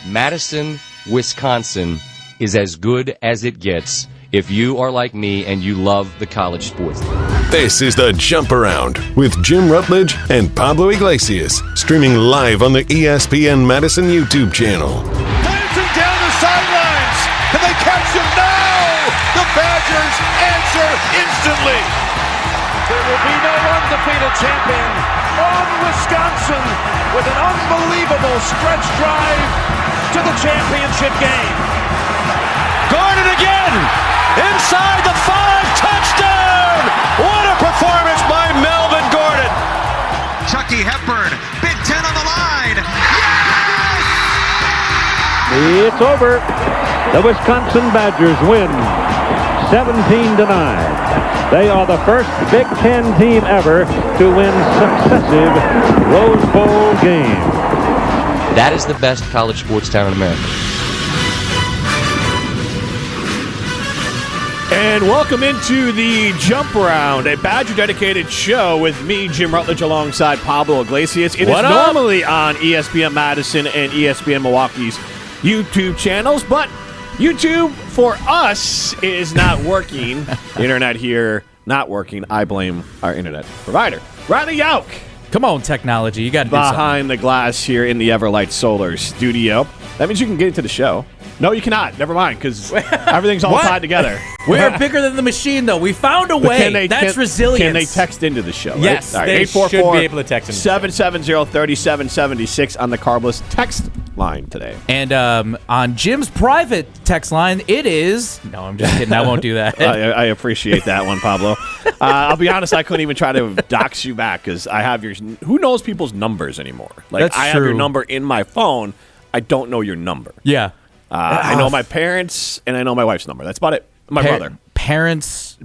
Madison, Wisconsin is as good as it gets if you are like me and you love the college sports. This is the Jump Around with Jim Rutledge and Pablo Iglesias, streaming live on the ESPN Madison YouTube channel. Madison down the sidelines. Can they catch him? No! The Badgers answer instantly. There will be no undefeated champion on Wisconsin with an unbelievable stretch drive to the championship game. Gordon again! Inside the 5, touchdown! What a performance by Melvin Gordon! Chucky Hepburn, Big Ten on the line. Yes! It's over. The Wisconsin Badgers win 17-9. They are the first Big Ten team ever to win successive Rose Bowl games. That is the best college sports town in America. And welcome into the Jump Around, a Badger-dedicated show with me, Jim Rutledge, alongside Pablo Iglesias. It is normally on ESPN Madison and ESPN Milwaukee's YouTube channels, but YouTube, for us, is not working. The internet here, not working. I blame our internet provider. Riley Yauk. Come on, technology. You got to do something. Behind the glass here in the Everlight Solar studio. That means you can get into the show. No, you cannot. Never mind, because everything's all tied together. We're bigger than the machine, though. We found a way. That's resilience. Can they text into the show? Right? Yes, right. they should be able to text in. 770-3776 on the Carbless text line today. And on Jim's private text line, it is... No, I'm just kidding. I won't do that. I appreciate that one, Pablo. I'll be honest, I couldn't even try to dox you back because I have your... Who knows people's numbers anymore? Like, That's I have your number in my phone. I don't know your number. Yeah. I know my parents, and I know my wife's number. That's about it. My brother. Parents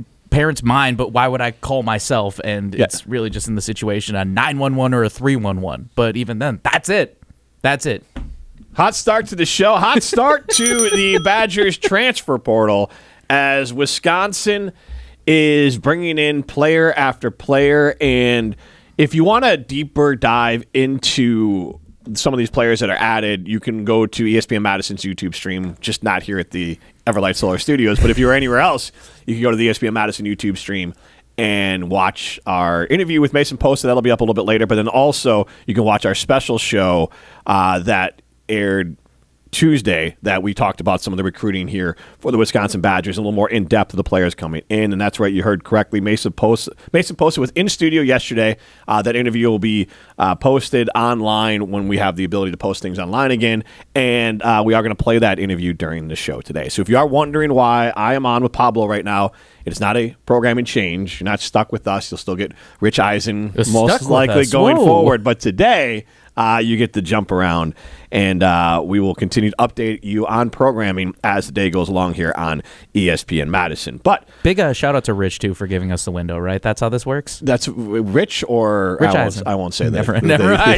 mine, but why would I call myself? And it's really just in the situation a 911 or a 311. But even then, that's it. That's it. Hot start to the show. Hot start to the Badgers transfer portal as Wisconsin is bringing in player after player. And if you want a deeper dive into some of these players that are added, you can go to ESPN Madison's YouTube stream, just not here at the Everlight Solar Studios. But if you're anywhere else, you can go to the ESPN Madison YouTube stream and watch our interview with Mason Posa. That'll be up a little bit later. But then also you can watch our special show that aired Tuesday that we talked about some of the recruiting here for the Wisconsin Badgers, a little more in-depth of the players coming in. And that's right, you heard correctly. Mason Posa was in studio yesterday. That interview will be posted online when we have the ability to post things online again. And we are going to play that interview during the show today. So if you are wondering why I am on with Pablo right now, it's not a programming change. You're not stuck with us. You'll still get Rich Eisen most likely going forward. But today, you get the Jump Around, and we will continue to update you on programming as the day goes along here on ESPN Madison. But big shout out to Rich too for giving us the window. Right, that's how this works. That's Rich or Rich I won't say that.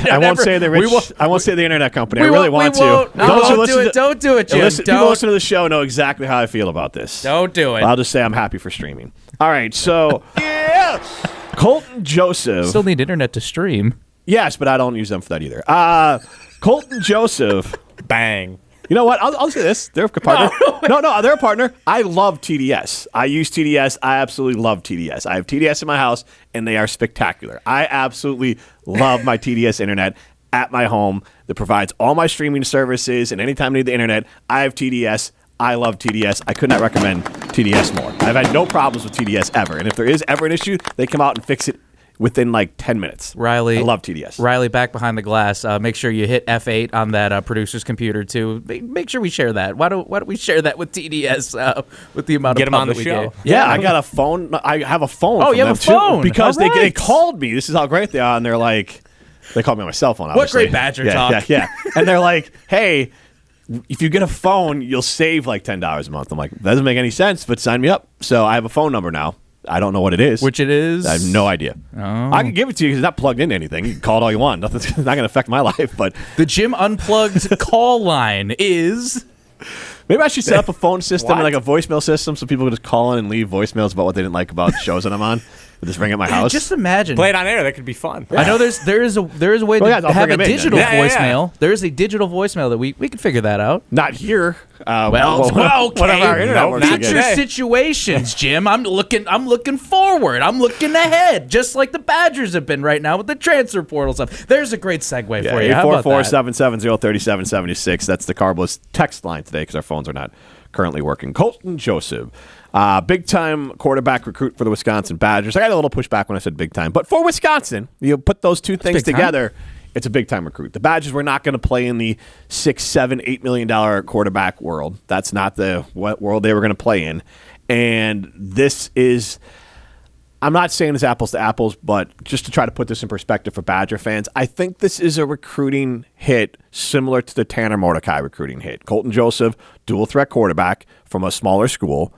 I won't say the Rich. I won't say the internet company. I really want to. Don't do it. Don't do it, Jim. People listen to the show know exactly how I feel about this. Don't do it. I'll just say I'm happy for streaming. All right, so yes, Colton Joseph. Still need internet to stream. Yes, but I don't use them for that either. Colton Joseph. Bang. You know what? I'll say this. They're a partner. No, they're a partner. I love TDS. I use TDS. I absolutely love TDS. I have TDS in my house, and they are spectacular. I absolutely love my TDS internet at my home that provides all my streaming services, and anytime I need the internet, I have TDS. I love TDS. I could not recommend TDS more. I've had no problems with TDS ever, and if there is ever an issue, they come out and fix it within like 10 minutes. Riley, I love TDS. Riley, back behind the glass. Make sure you hit F8 on that producer's computer too. Make sure we share that. Why don't we share that with TDS with the amount Get of them on pub the that show. we gave? Yeah, I got a phone. I have a phone. Oh, from you have them a phone too, because All right. they called me. This is how great they are, and they're like, they called me on my cell phone. What great Badger talk. Yeah. And they're like, hey, if you get a phone, you'll save like $10 a month. I'm like, that doesn't make any sense, but sign me up. So I have a phone number now. I don't know what it is. Which it is? I have no idea. Oh. I can give it to you because it's not plugged into anything. You can call it all you want. Nothing's not going to affect my life. But the Jim Unplugged call line is... Maybe I should set up a phone system and like a voicemail system so people can just call in and leave voicemails about what they didn't like about shows that I'm on. With this ring at my house. Just imagine. Play it on air. That could be fun. I know there is a way Well, to I'll have bring a 'em in digital then. voicemail. There is a digital voicemail that we could figure that out. Not here. Well, okay. Whatever our internet works Future again. situations, Jim. I'm looking forward. I'm looking ahead, just like the Badgers have been right now with the transfer portal stuff. There's a great segue for you. How about that? 844-770-3776. That's the Carbless text line today because our phones are not currently working. Colton Joseph, big-time quarterback recruit for the Wisconsin Badgers. I got a little pushback when I said big-time, but for Wisconsin, you put those two things together, it's a big-time recruit. The Badgers were not going to play in the $6, $7, $8 million quarterback world. That's not the world they were going to play in. And this is, I'm not saying it's apples to apples, but just to try to put this in perspective for Badger fans, I think this is a recruiting hit similar to the Tanner Mordecai recruiting hit. Colton Joseph, dual-threat quarterback from a smaller school.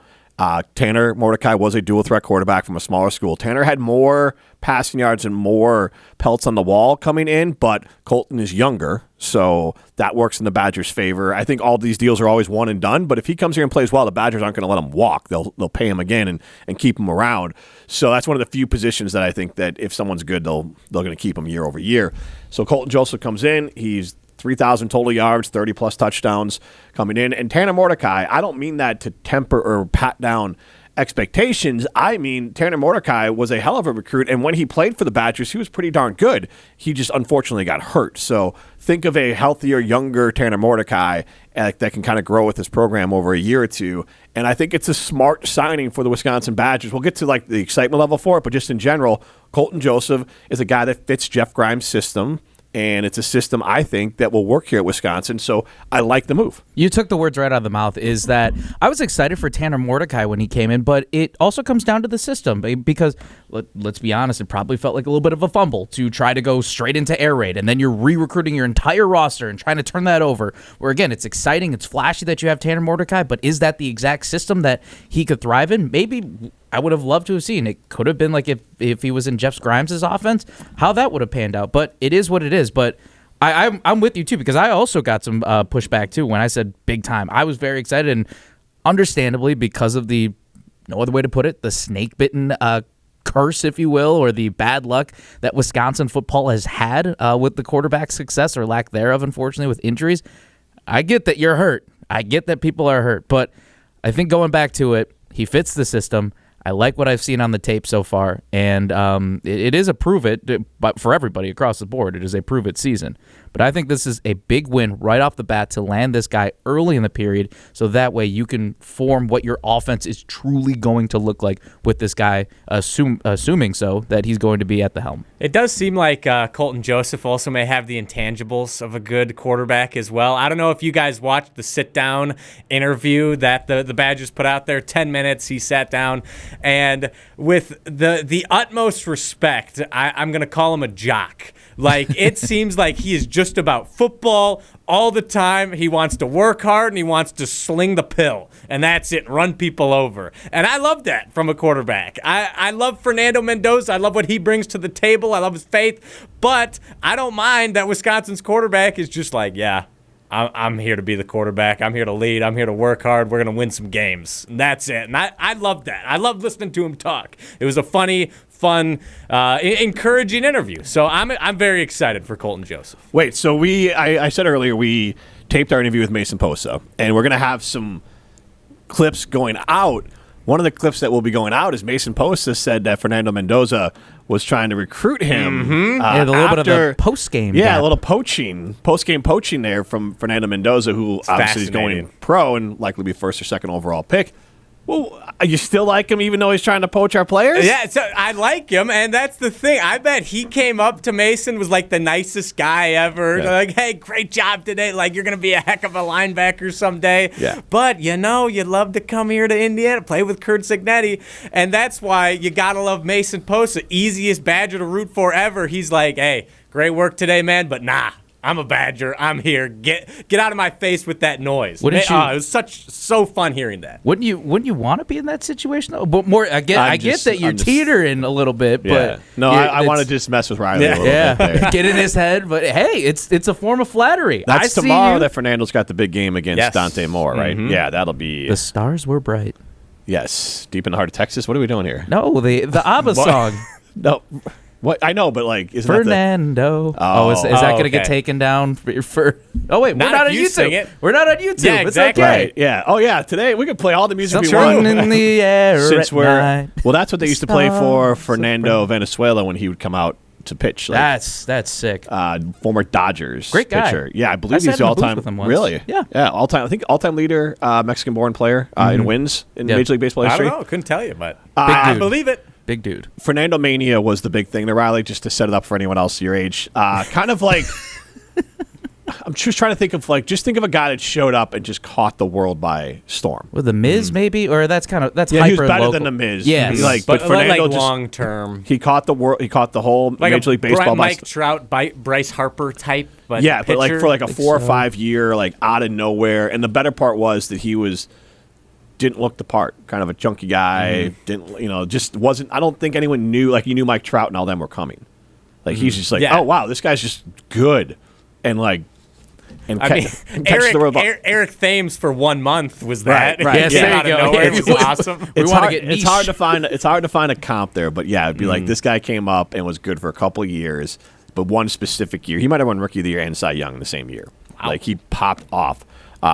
Tanner Mordecai was a dual-threat quarterback from a smaller school. Tanner had more passing yards and more pelts on the wall coming in, but Colton is younger, so that works in the Badgers' favor. I think all these deals are always one and done, but if he comes here and plays well, the Badgers aren't going to let him walk. They'll pay him again and keep him around. So that's one of the few positions that I think that if someone's good, they're going to keep him year over year. So Colton Joseph comes in. He's 3,000 total yards, 30-plus touchdowns coming in. And Tanner Mordecai, I don't mean that to temper or pat down expectations. I mean, Tanner Mordecai was a hell of a recruit, and when he played for the Badgers, he was pretty darn good. He just unfortunately got hurt. So think of a healthier, younger Tanner Mordecai that can kind of grow with this program over a year or two. And I think it's a smart signing for the Wisconsin Badgers. We'll get to like the excitement level for it, but just in general, Colton Joseph is a guy that fits Jeff Grimes' system. And it's a system, I think, that will work here at Wisconsin. So I like the move. You took the words right out of the mouth, is that I was excited for Tanner Mordecai when he came in, but it also comes down to the system because, let's be honest, it probably felt like a little bit of a fumble to try to go straight into air raid, and then you're re-recruiting your entire roster and trying to turn that over. Where, again, it's exciting, it's flashy that you have Tanner Mordecai, but is that the exact system that he could thrive in? Maybe I would have loved to have seen. It could have been like if he was in Jeff Grimes' offense, how that would have panned out. But it is what it is. But I'm with you, too, because I also got some pushback, too, when I said big time. I was very excited, and understandably, because of the, no other way to put it, the snake-bitten curse, if you will, or the bad luck that Wisconsin football has had with the quarterback success or lack thereof, unfortunately, with injuries. I get that you're hurt. I get that people are hurt. But I think going back to it, he fits the system. I like what I've seen on the tape so far, and it is a prove-it, but for everybody across the board, it is a prove-it season. But I think this is a big win right off the bat to land this guy early in the period, so that way you can form what your offense is truly going to look like with this guy, assuming so, that he's going to be at the helm. It does seem like Colton Joseph also may have the intangibles of a good quarterback as well. I don't know if you guys watched the sit-down interview that the Badgers put out there. 10 minutes, he sat down, and with the utmost respect, I'm going to call him a jock. Like, it seems like he is just about football all the time. He wants to work hard, and he wants to sling the pill, and that's it, run people over. And I love that from a quarterback. I love Fernando Mendoza. I love what he brings to the table. I love his faith. But I don't mind that Wisconsin's quarterback is just like, yeah, I'm here to be the quarterback. I'm here to lead. I'm here to work hard. We're going to win some games. And that's it. And I love that. I love listening to him talk. It was a funny, fun, encouraging interview. So I'm very excited for Colton Joseph. Wait, so I said earlier we taped our interview with Mason Posa, and we're going to have some clips going out. One of the clips that will be going out is Mason Posa said that Fernando Mendoza was trying to recruit him. A little bit of a post-game. Yeah, a little post-game poaching there from Fernando Mendoza, who obviously is going pro and likely be first or second overall pick. Well, you still like him even though he's trying to poach our players? Yeah, so I like him, and that's the thing. I bet he came up to Mason, was like the nicest guy ever. Yeah. Like, hey, great job today. Like, you're going to be a heck of a linebacker someday. Yeah. But, you'd love to come here to Indiana, play with Kurt Signetti, and that's why you got to love Mason Posa. Easiest Badger to root for ever. He's like, hey, great work today, man, but nah. I'm a Badger. I'm here. Get out of my face with that noise. It was so fun hearing that. Wouldn't you want to be in that situation though? But more, I get that you're teetering a little bit, but no, I want to just mess with Riley a little bit there. Get in his head. But hey, it's a form of flattery. That's tomorrow that Fernando's got the big game against Dante Moore, right? Mm-hmm. Yeah, that'll be. The stars were bright. Yes, deep in the heart of Texas. What are we doing here? No, the ABBA song. No, what I know, but like, isn't Fernando. Is that going to get taken down for? Oh wait, we're not on YouTube. We're not on YouTube. Yeah, exactly. It's okay. Right, yeah. Oh yeah. Today we can play all the music we Something want. in the air Since at we're night. well, that's what they used to play for Fernando Venezuela when he would come out to pitch. Like, That's sick. former Dodgers Great guy. pitcher. Yeah, I I believe sat he's in the the booth all-time. with him once. Really? Yeah. All-time. I think all-time leader Mexican-born player in wins in Yeah. Major League Baseball I history. don't know. Couldn't tell you, but Big I dude. believe it. Big dude. Fernando Mania was the big thing to Riley, just to set it up for anyone else your age. Kind of like, I'm just trying to think of just think of a guy that showed up and just caught the world by storm. With the Miz, maybe, or that's Yeah, hyper he was better local. than the Miz. Yes. He, like, But but Fernando like just long term, he caught the world. He caught the whole like Major League Baseball. by Mike Trout, Bryce Harper type. But yeah, but like pitcher. for like a 4 or 5 year, like out of nowhere. And the better part was that he didn't look the part. Kind of a chunky guy. Didn't just wasn't. I don't think anyone knew. Like, you knew Mike Trout and all them were coming. Like, he's just like, Yeah. oh wow, this guy's just good, and like, and catch the world. Eric Thames for 1 month was that. Right, Yes, He there came you out of go. nowhere. Yeah, It was awesome. We It's wanna hard, get it's niche. hard to find. It's hard to find a comp there, but yeah, it'd be like this guy came up and was good for a couple of years, but one specific year, he might have won Rookie of the Year and Cy Young in the same year. Like, he popped off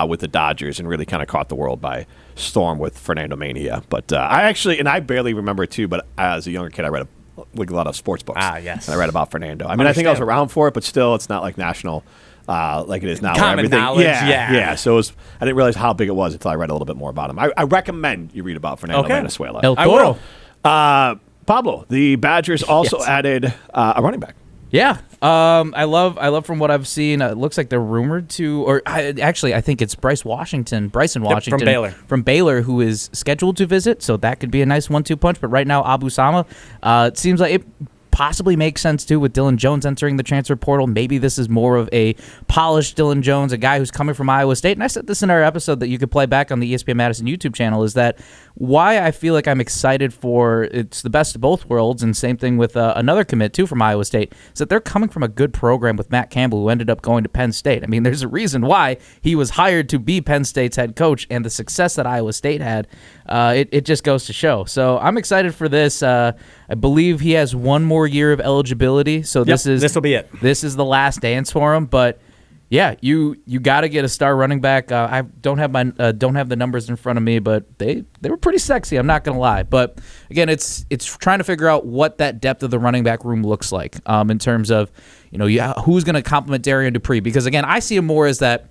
with the Dodgers and really kind of caught the world by storm with Fernando Mania. But I barely remember it too. But as a younger kid, I read a lot of sports books. Yes. And I read about Fernando. I mean, I think I was around for it, but still, it's not like national. Like it is now. Common everything, knowledge, yeah. yeah. So I didn't realize how big it was until I read a little bit more about him. I recommend you read about Fernando Okay. Venezuela. El I Toro. will. Pablo, the Badgers also Yes. added a running back. Yeah, I love from what I've seen. It looks like they're rumored to, or I think it's Bryson Washington, from Baylor, who is scheduled to visit. So that could be a nice 1-2 punch. But right now, Abu Sama, it seems like it possibly makes sense too with Dylan Jones entering the transfer portal. Maybe this is more of a polished Dylan Jones, a guy who's coming from Iowa State. And I said this in our episode that you could play back on the ESPN Madison YouTube channel, is that why I feel like I'm excited for it's the best of both worlds, and same thing with another commit too from Iowa State, is that they're coming from a good program with Matt Campbell, who ended up going to Penn State. I mean, there's a reason why he was hired to be Penn State's head coach, and the success that Iowa State had, it just goes to show. So I'm excited for this. I believe he has one more year of eligibility, so this will be it. This is the last dance for him, but. Yeah, you got to get a star running back. I don't have the numbers in front of me, but they were pretty sexy. I'm not gonna lie. But again, it's trying to figure out what that depth of the running back room looks like in terms of who's gonna complement Darian Dupree, because again, I see him more as that.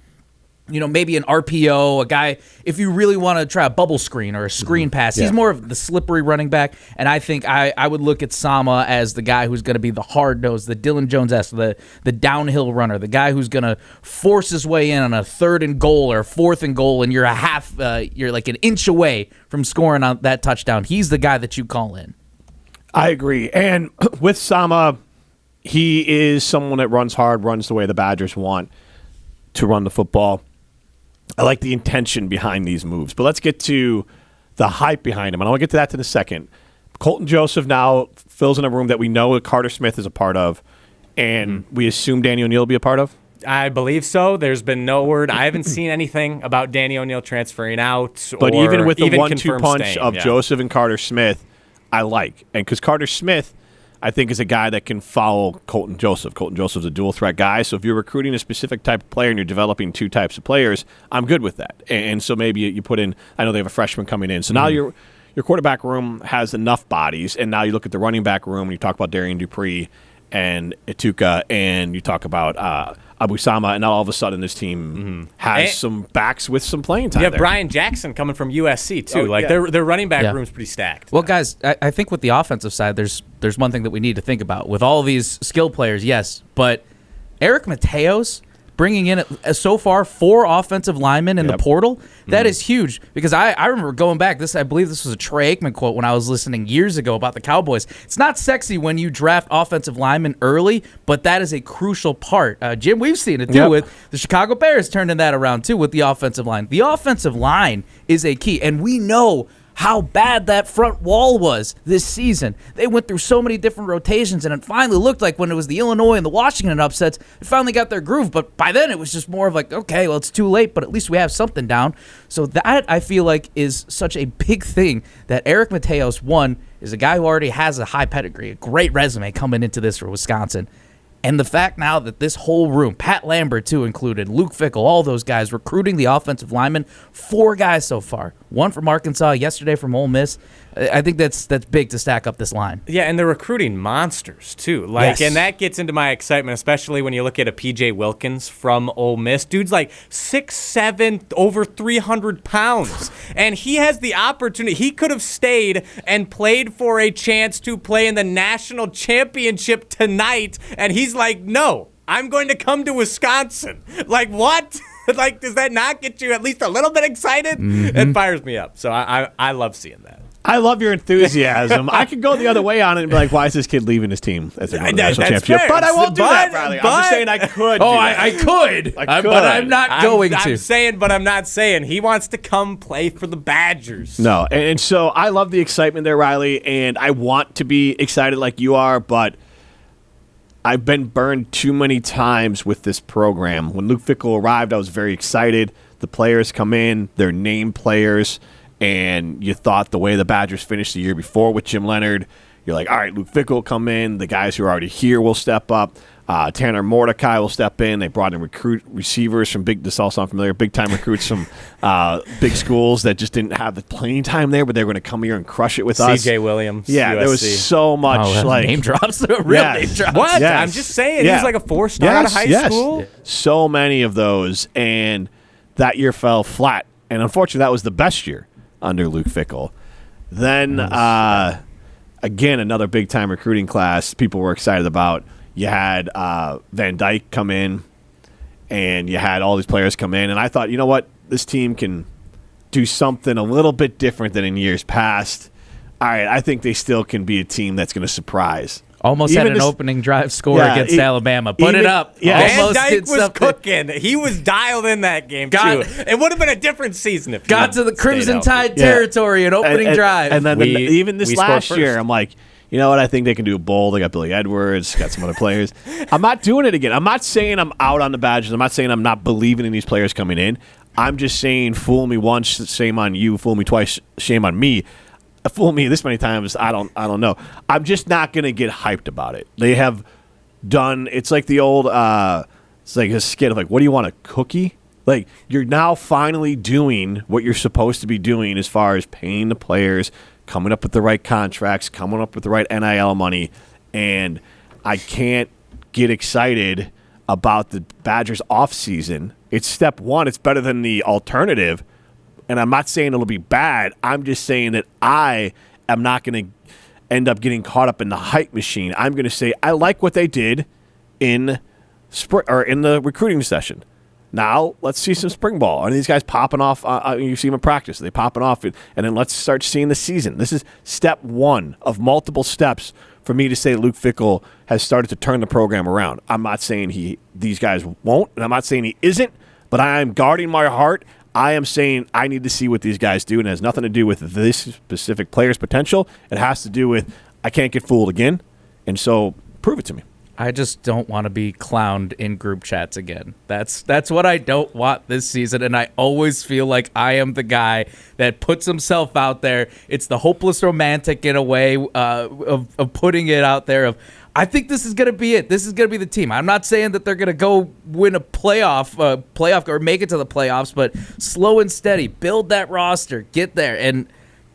Maybe an RPO, a guy, if you really want to try a bubble screen or a screen pass, he's more of the slippery running back. And I think I would look at Sama as the guy who's going to be the hard-nosed, the Dylan Jones-esque, the downhill runner, the guy who's going to force his way in on a 3rd and goal or 4th and goal, and you're like an inch away from scoring on that touchdown. He's the guy that you call in. I agree. And with Sama, he is someone that runs hard, runs the way the Badgers want to run the football. I like the intention behind these moves. But let's get to the hype behind him. And I'll get to that in a second. Colton Joseph now fills in a room that we know Carter Smith is a part of, and we assume Danny O'Neal will be a part of? I believe so. There's been no word. I haven't seen anything about Danny O'Neal transferring out. But or even with the 1-2 confirmed punch staying, of Joseph and Carter Smith, I like. And because Carter Smith, I think, is a guy that can follow Colton Joseph. Colton Joseph's a dual-threat guy, so if you're recruiting a specific type of player and you're developing two types of players, I'm good with that. And so maybe you put in – I know they have a freshman coming in. So now your quarterback room has enough bodies, and now you look at the running back room and you talk about Darian Dupree and Ituka, and you talk about Abu Sama, and now all of a sudden this team has some backs with some playing time. You have there. Brian Jackson coming from USC too. Their running back room's pretty stacked. Well, guys, I think with the offensive side, there's one thing that we need to think about. With all these skill players, yes, but Eric Mateos bringing in so far 4 offensive linemen in the portal, that is huge. Because I remember going back, I believe this was a Trey Aikman quote when I was listening years ago about the Cowboys. It's not sexy when you draft offensive linemen early, but that is a crucial part. Jim, we've seen it too with the Chicago Bears turning that around too with the offensive line. The offensive line is a key, and we know how bad that front wall was this season. They went through so many different rotations, and it finally looked like when it was the Illinois and the Washington upsets, it finally got their groove. But by then, it was just more of like, okay, well, it's too late, but at least we have something down. So that, I feel like, is such a big thing that Eric Mateos, one, is a guy who already has a high pedigree, a great resume coming into this for Wisconsin. And the fact now that this whole room, Pat Lambert too included, Luke Fickell, all those guys recruiting the offensive linemen, 4 guys so far. 1 from Arkansas, yesterday from Ole Miss. I think that's big to stack up this line. Yeah, and they're recruiting monsters too. Yes. And that gets into my excitement, especially when you look at a PJ Wilkins from Ole Miss. Dude's like 6'7", over 300 pounds. And he has the opportunity. He could have stayed and played for a chance to play in the national championship tonight. And he's like, no, I'm going to come to Wisconsin. Like, what? Like, does that not get you at least a little bit excited? Mm-hmm. It fires me up. So I love seeing that. I love your enthusiasm. I could go the other way on it and be like, why is this kid leaving his team as they go to the national championship? Fair. But I won't do that, Riley. I'm just saying I could. I could. But I'm not going to. I'm saying, but I'm not saying. He wants to come play for the Badgers. No, and so I love the excitement there, Riley, and I want to be excited like you are, but I've been burned too many times with this program. When Luke Fickell arrived, I was very excited. The players come in, they're named players, and you thought the way the Badgers finished the year before with Jim Leonard, you're like, all right, Luke Fickell will come in. The guys who are already here will step up. Tanner Mordecai will step in. They brought in receivers from this all sound familiar, big-time recruits from big schools that just didn't have the playing time there, but they were going to come here and crush it with us. C.J. Williams, yeah, USC. there was so much name drops, name drops. What? Yes. I'm just saying, Yeah. he's like a 4-star out of high school. So many of those, and that year fell flat. And unfortunately, that was the best year under Luke Fickell. Then, again, another big-time recruiting class people were excited about. You had Van Dyke come in, and you had all these players come in. And I thought, you know what? This team can do something a little bit different than in years past. All right, I think they still can be a team that's going to surprise. Almost Even had an opening drive score against Alabama. Put it up. Yeah. Van Dyke did was something. cooking. He was dialed in that game, too. It would have been a different season if he Got to the stayed Crimson healthy. Tide territory in opening drive. And then even this we scored last year, first. I'm like, you know what? I think they can do a bowl. They got Billy Edwards, got some other players. I'm not doing it again. I'm not saying I'm out on the Badgers. I'm not saying I'm not believing in these players coming in. I'm just saying, fool me once, shame on you. Fool me twice, shame on me. Fool me this many times, I don't know. I'm just not going to get hyped about it. They have done. It's like the old. It's like a skit of like, what do you want, a cookie? Like, you're now finally doing what you're supposed to be doing as far as paying the players, coming up with the right contracts, coming up with the right NIL money, and I can't get excited about the Badgers offseason. It's step one. It's better than the alternative, and I'm not saying it'll be bad. I'm just saying that I am not going to end up getting caught up in the hype machine. I'm going to say I like what they did in the recruiting session. Now, let's see some spring ball. Are these guys popping off? You see them in practice. Are they popping off? And then let's start seeing the season. This is step one of multiple steps for me to say Luke Fickell has started to turn the program around. I'm not saying these guys won't, and I'm not saying he isn't, but I am guarding my heart. I am saying I need to see what these guys do, and it has nothing to do with this specific player's potential. It has to do with I can't get fooled again, and so prove it to me. I just don't want to be clowned in group chats again. That's what I don't want this season, and I always feel like I am the guy that puts himself out there. It's the hopeless romantic in a way of putting it out there of, I think this is going to be it. This is going to be the team. I'm not saying that they're going to go win a playoff or make it to the playoffs, but slow and steady, build that roster, get there, and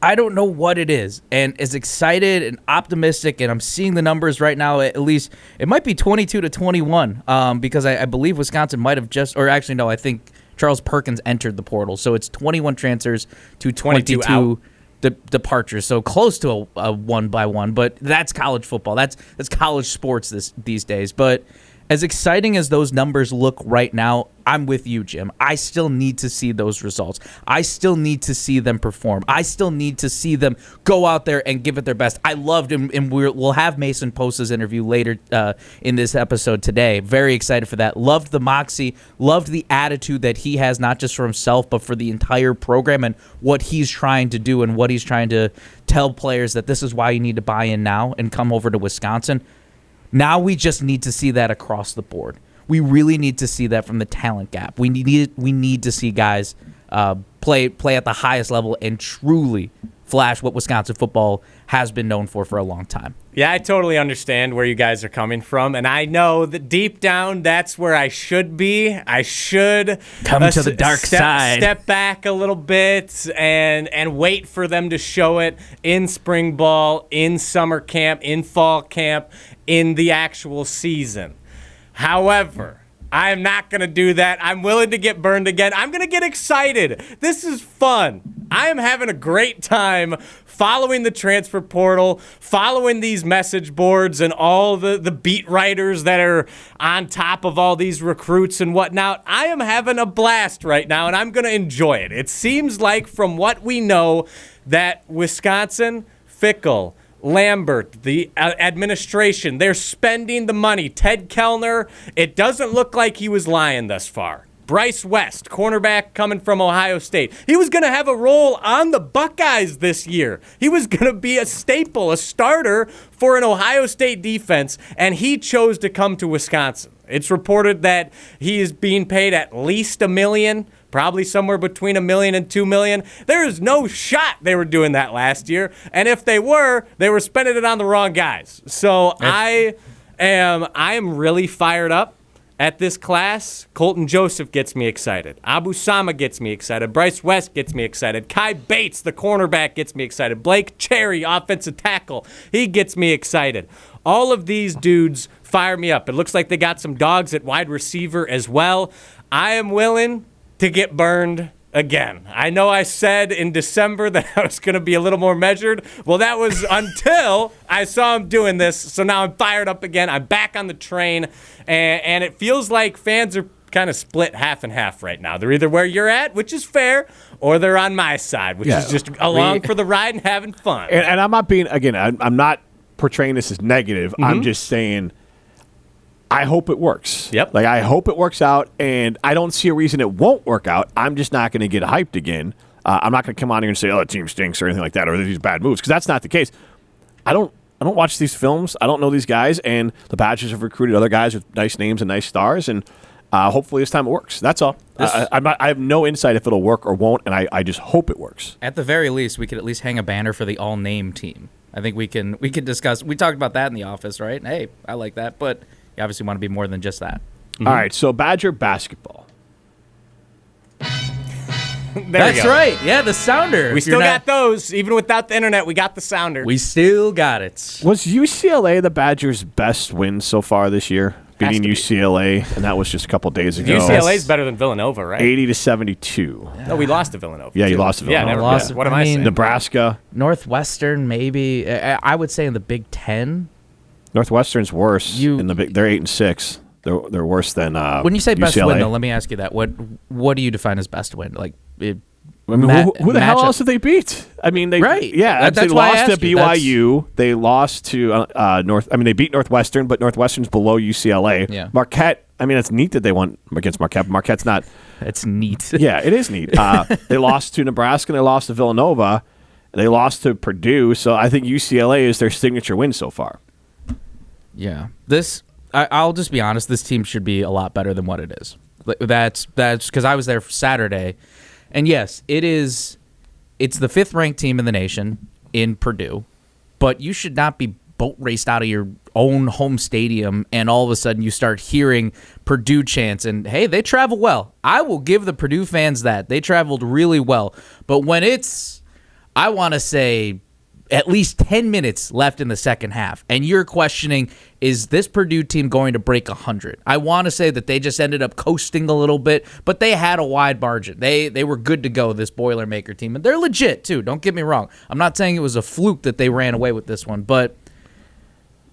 I don't know what it is, and as excited and optimistic, and I'm seeing the numbers right now, at least it might be 22-21, because I believe Wisconsin might have I think Charles Perkins entered the portal, so it's 21 transfers to 22 departures, so close to a 1-by-1, but that's college football. That's college sports these days, but As exciting as those numbers look right now, I'm with you, Jim. I still need to see those results. I still need to see them perform. I still need to see them go out there and give it their best. I loved him, and we'll have Mason Posa's interview later in this episode today. Very excited for that. Loved the moxie, loved the attitude that he has, not just for himself, but for the entire program and what he's trying to do and what he's trying to tell players that this is why you need to buy in now and come over to Wisconsin. Now we just need to see that across the board. We really need to see that from the talent gap. We need to see guys play at the highest level and truly flash what Wisconsin football has been known for a long time. Yeah, I totally understand where you guys are coming from, and I know that deep down that's where I should be. I should come to the dark side. Step back a little bit and wait for them to show it in spring ball, in summer camp, in fall camp, in the actual season. However, I am not going to do that. I'm willing to get burned again. I'm going to get excited. This is fun. I am having a great time following the transfer portal, following these message boards and all the beat writers that are on top of all these recruits and whatnot. I am having a blast right now, and I'm going to enjoy it. It seems like from what we know that Wisconsin, Fickle, Lambert, the administration, they're spending the money. Ted Kellner, it doesn't look like he was lying thus far. Bryce West, cornerback coming from Ohio State. He was going to have a role on the Buckeyes this year. He was going to be a staple, a starter for an Ohio State defense, and he chose to come to Wisconsin. It's reported that he is being paid at least $1 million, probably somewhere between $1 million and $2 million. There is no shot they were doing that last year, and if they were spending it on the wrong guys. So I am really fired up at this class. Colton Joseph gets me excited. Abu Sama gets me excited. Bryce West gets me excited. Kai Bates, the cornerback, gets me excited. Blake Cherry, offensive tackle, he gets me excited. All of these dudes fire me up. It looks like they got some dogs at wide receiver as well. I am willing to get burned again. I know I said in December that I was going to be a little more measured. Well, that was until I saw him doing this. So now I'm fired up again. I'm back on the train. And it feels like fans are kind of split half and half right now. They're either where you're at, which is fair, or they're on my side, which is just along for the ride and having fun. And I'm not being, again, I'm not portraying this as negative. Mm-hmm. I'm just saying I hope it works. Yep. Like, I hope it works out, and I don't see a reason it won't work out. I'm just not going to get hyped again. I'm not going to come on here and say, oh, the team stinks or anything like that, or these bad moves, because that's not the case. I don't watch these films. I don't know these guys, and the Badgers have recruited other guys with nice names and nice stars, and hopefully this time it works. That's all. I have no insight if it'll work or won't, and I just hope it works. At the very least, we could at least hang a banner for the all-name team. I think we can discuss. We talked about that in the office, right? Hey, I like that, but you obviously want to be more than just that. Mm-hmm. All right, so Badger basketball. That's right. Yeah, the sounder. We still got those. Even without the internet, we got the sounder. We still got it. Was UCLA the Badgers' best win so far this year? Beating UCLA, and that was just a couple days ago. UCLA's better than Villanova, right? 80-72. Yeah. No, we lost to Villanova. Yeah, you lost to Villanova. Yeah, never lost. What am I saying? Nebraska. Northwestern, maybe. I would say in the Big Ten. Northwestern's worse. They're 8-6. They're worse than when you say best UCLA. win, though, let me ask you that. What do you define as best win? Like, who the hell else did they beat? I mean, they that's they why lost to BYU. They lost to they beat Northwestern, but Northwestern's below UCLA. Yeah. Marquette. I mean, it's neat that they won against Marquette. Marquette's not. It's neat. Yeah, it is neat. They lost to Nebraska. And they lost to Villanova. They lost to Purdue. So I think UCLA is their signature win so far. Yeah, I'll just be honest. This team should be a lot better than what it is. That's because I was there for Saturday, and yes, it is. It's the 5th ranked team in the nation in Purdue, but you should not be boat raced out of your own home stadium, and all of a sudden you start hearing Purdue chants. And hey, they travel well. I will give the Purdue fans that they traveled really well. But when it's, I want to say, at least 10 minutes left in the second half, and you're questioning, is this Purdue team going to break 100? I want to say that they just ended up coasting a little bit, but they had a wide margin. They were good to go, this Boilermaker team, and they're legit, too. Don't get me wrong. I'm not saying it was a fluke that they ran away with this one, but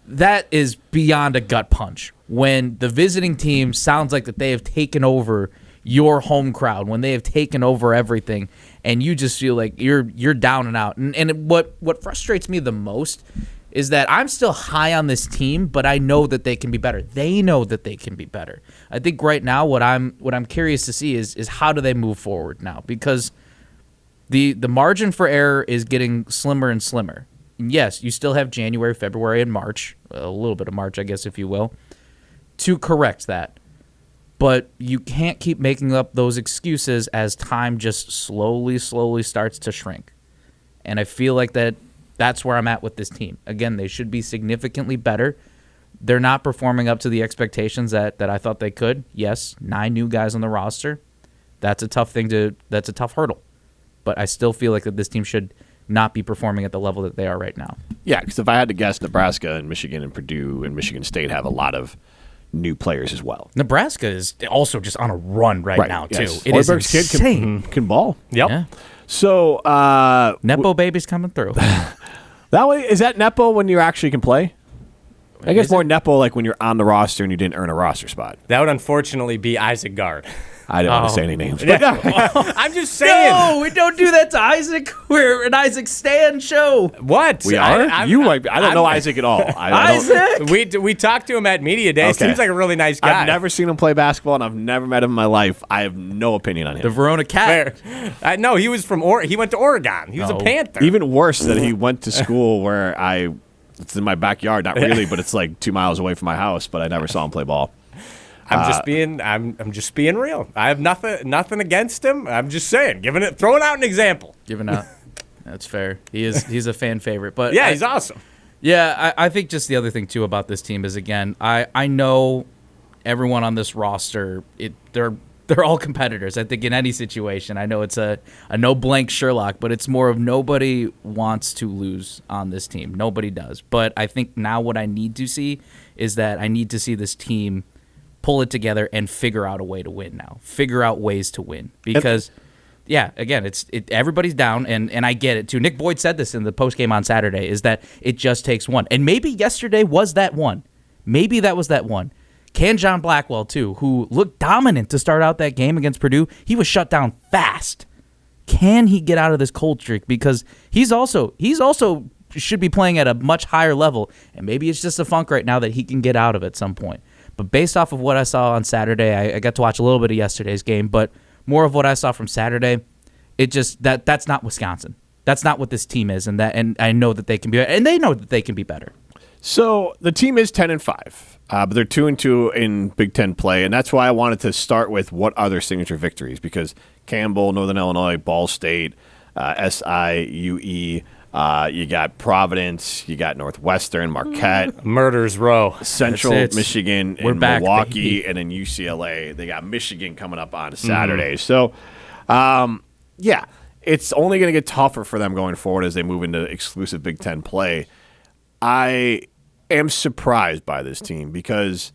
that is beyond a gut punch when the visiting team sounds like that they have taken over your home crowd, when they have taken over everything, and you just feel like you're down and out. And what frustrates me the most is that I'm still high on this team, but I know that they can be better. They know that they can be better. I think right now what I'm curious to see is how do they move forward now, because the margin for error is getting slimmer and slimmer. And yes, you still have January, February, and March, a little bit of March, I guess, if you will, to correct that. But you can't keep making up those excuses as time just slowly starts to shrink. And I feel like that's where I'm at with this team. Again, they should be significantly better. They're not performing up to the expectations that I thought they could. Yes, 9 new guys on the roster. That's a tough hurdle. But I still feel like that this team should not be performing at the level that they are right now. Yeah, because if I had to guess, Nebraska and Michigan and Purdue and Michigan State have a lot of new players as well. Nebraska is also just on a run right now, too. Yes. It is Hoiberg's insane. Kid can ball. Yep. Yeah. So Nepo baby's coming through. that way, is that Nepo when you actually can play? I guess more Nepo like when you're on the roster and you didn't earn a roster spot. That would unfortunately be Isaac Gard. I don't want to say any names. But I'm just saying. No, we don't do that to Isaac. We're an Isaac Stan show. What? We are? I don't know Isaac at all. Isaac? We talked to him at Media Day. Okay. Seems like a really nice guy. I've never seen him play basketball, and I've never met him in my life. I have no opinion on him. The Verona Cat. Fair. No, he was from he went to Oregon. He was a Panther. Even worse that he went to school where it's in my backyard. Not really, but it's like 2 miles away from my house, but I never saw him play ball. I'm just being real. I have nothing against him. I'm just saying, throwing out an example. That's fair. He's a fan favorite, but yeah, he's awesome. Yeah, I think just the other thing too about this team is, again, I know everyone on this roster, they're all competitors. I think in any situation, I know it's a no blank Sherlock, but it's more of nobody wants to lose on this team. Nobody does. But I think now what I need to see is that I need to see this team pull it together and figure out a way to win now. Figure out ways to win. Because, yeah, again, everybody's down, and I get it, too. Nick Boyd said this in the postgame on Saturday, is that it just takes one. And maybe yesterday was that one. Maybe that was that one. Can John Blackwell, too, who looked dominant to start out that game against Purdue, he was shut down fast. Can he get out of this cold streak? Because he's also should be playing at a much higher level, and maybe it's just a funk right now that he can get out of at some point. But based off of what I saw on Saturday, I got to watch a little bit of yesterday's game, but more of what I saw from Saturday, it just that's not Wisconsin. That's not what this team is, and I know that they can be, and they know that they can be better. So the team is 10-5, but they're 2-2 in Big Ten play, and that's why I wanted to start with what are their signature victories, because Campbell, Northern Illinois, Ball State, SIUE. You got Providence, you got Northwestern, Marquette, Murders Row, Central Michigan, We're and back, Milwaukee, baby. and then UCLA. They got Michigan coming up on Saturday. So, yeah, it's only going to get tougher for them going forward as they move into exclusive Big Ten play. I am surprised by this team because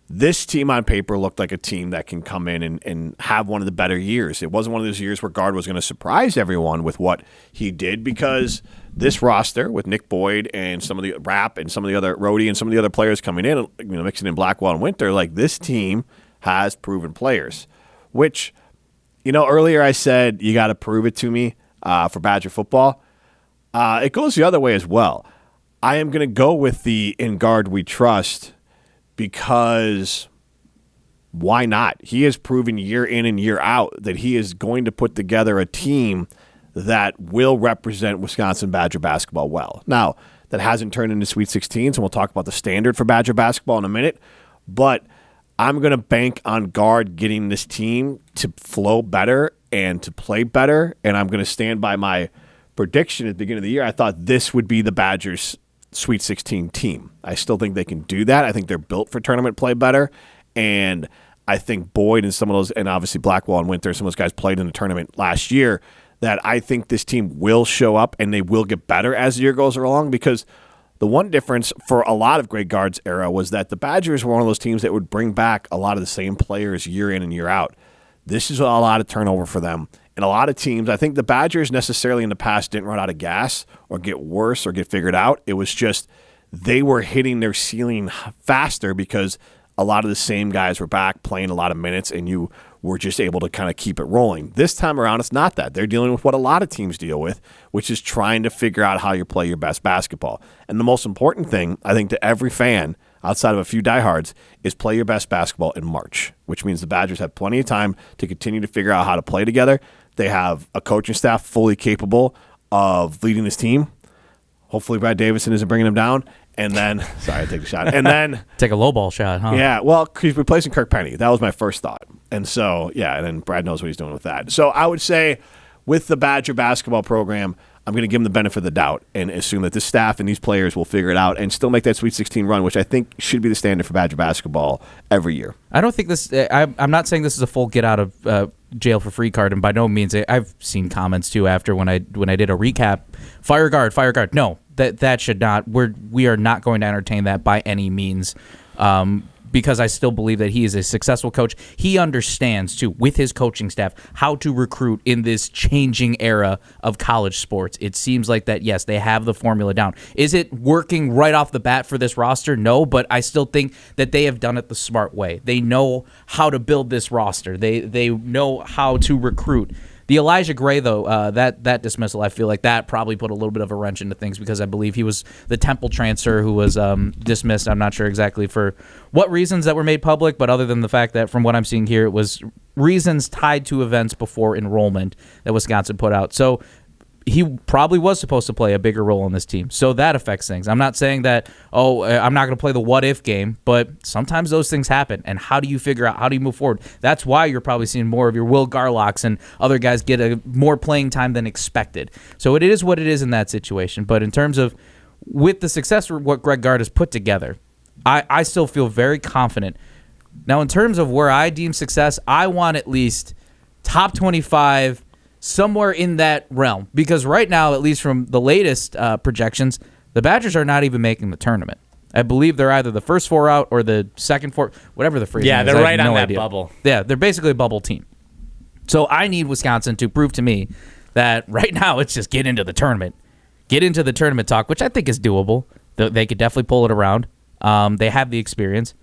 this team on paper looked like a team that can come in and have one of the better years. It wasn't one of those years where Gard was going to surprise everyone with what he did, because this roster with Nick Boyd and some of the Rapp and some of the other Rhodey and some of the other players coming in, mixing in Blackwell and Winter, like this team has proven players, which, earlier I said you got to prove it to me for Badger football. It goes the other way as well. I am going to go with the in Gard we trust, because why not? He has proven year in and year out that he is going to put together a team that will represent Wisconsin Badger basketball well. Now, that hasn't turned into Sweet 16s, and we'll talk about the standard for Badger basketball in a minute, but I'm going to bank on Gard getting this team to flow better and to play better, and I'm going to stand by my prediction at the beginning of the year. I thought this would be the Badgers' Sweet 16 team. I still think they can do that. I think they're built for tournament play better, and I think Boyd and some of those, and obviously Blackwell and Winter, some of those guys played in the tournament last year, that I think this team will show up and they will get better as the year goes along, because the one difference for a lot of Greg Gard's era was that the Badgers were one of those teams that would bring back a lot of the same players year in and year out. This is a lot of turnover for them. And a lot of teams, I think the Badgers necessarily in the past didn't run out of gas or get worse or get figured out. It was just they were hitting their ceiling faster because a lot of the same guys were back playing a lot of minutes, and you were just able to kind of keep it rolling. This time around, it's not that. They're dealing with what a lot of teams deal with, which is trying to figure out how you play your best basketball. And the most important thing, I think, to every fan, outside of a few diehards, is play your best basketball in March, which means the Badgers have plenty of time to continue to figure out how to play together. They have a coaching staff fully capable of leading this team. Hopefully Brad Davison isn't bringing them down. And then, sorry, I take a shot. And then take a low ball shot, huh? Yeah, well, he's replacing Kirk Penny. That was my first thought. And so, yeah, and then Brad knows what he's doing with that. So I would say with the Badger basketball program, I'm going to give them the benefit of the doubt and assume that this staff and these players will figure it out and still make that Sweet 16 run, which I think should be the standard for Badger basketball every year. I don't think this. I'm not saying this is a full get out of jail for free card, and by no means. I've seen comments too after when I did a recap. Fire guard. No, that should not. We are not going to entertain that by any means. Because I still believe that he is a successful coach. He understands, too, with his coaching staff, how to recruit in this changing era of college sports. It seems like that, yes, they have the formula down. Is it working right off the bat for this roster? No, but I still think that they have done it the smart way. They know how to build this roster. They know how to recruit. The Elijah Gray, though, that dismissal, I feel like that probably put a little bit of a wrench into things because I believe he was the Temple transfer who was dismissed. I'm not sure exactly for what reasons that were made public, but other than the fact that from what I'm seeing here, it was reasons tied to events before enrollment that Wisconsin put out. So he probably was supposed to play a bigger role in this team. So that affects things. I'm not saying that, I'm not going to play the what-if game, but sometimes those things happen. And how do you figure out, how do you move forward? That's why you're probably seeing more of your Will Garlocks and other guys get a more playing time than expected. So it is what it is in that situation. But in terms of with the success of what Greg Gard has put together, I still feel very confident. Now, in terms of where I deem success, I want at least top 25, somewhere in that realm, because right now, at least from the latest projections, the Badgers are not even making the tournament. I believe they're either the first four out or the second four, whatever the phrase is. Yeah, they're right on that bubble. Yeah, they're basically a bubble team. So I need Wisconsin to prove to me that right now it's just get into the tournament. Get into the tournament talk, which I think is doable. They could definitely pull it around. They have the experience.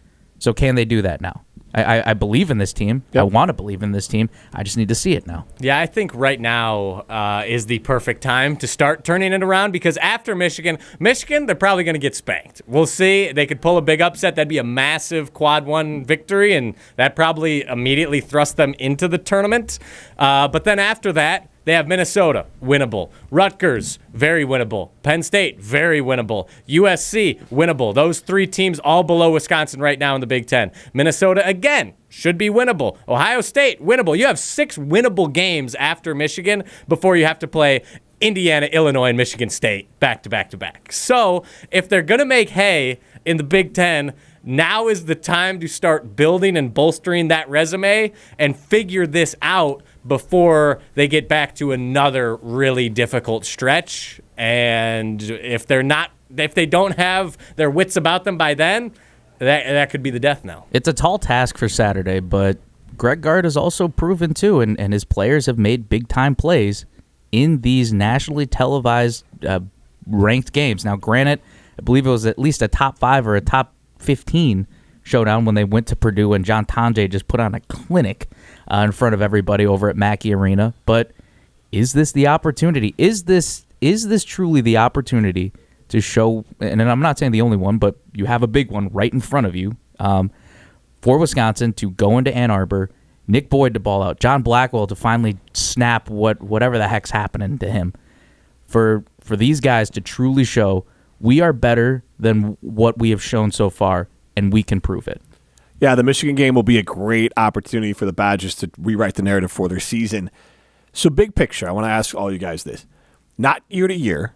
So can they do that now? I believe in this team. Yep. I want to believe in this team. I just need to see it now. Yeah, I think right now is the perfect time to start turning it around because after Michigan, they're probably going to get spanked. We'll see. They could pull a big upset. That'd be a massive quad one victory, and that probably immediately thrust them into the tournament. But then after that, they have Minnesota, winnable. Rutgers, very winnable. Penn State, very winnable. USC, winnable. Those three teams all below Wisconsin right now in the Big Ten. Minnesota, again, should be winnable. Ohio State, winnable. You have 6 winnable games after Michigan before you have to play Indiana, Illinois, and Michigan State back to back to back. So if they're going to make hay in the Big Ten, now is the time to start building and bolstering that resume and figure this out before they get back to another really difficult stretch. And if they don't have their wits about them by then, that could be the death knell. It's a tall task for Saturday, but Greg Gard has also proven too, and his players have made big-time plays in these nationally televised ranked games. Now, granted, I believe it was at least a top 5 or a top 15 showdown when they went to Purdue, and John Tonje just put on a clinic in front of everybody over at Mackey Arena. But is this the opportunity? Is this truly the opportunity to show, and I'm not saying the only one, but you have a big one right in front of you, for Wisconsin to go into Ann Arbor, Nick Boyd to ball out, John Blackwell to finally snap whatever the heck's happening to him, for these guys to truly show we are better than what we have shown so far, and we can prove it. Yeah, the Michigan game will be a great opportunity for the Badgers to rewrite the narrative for their season. So big picture, I want to ask all you guys this. Not year to year,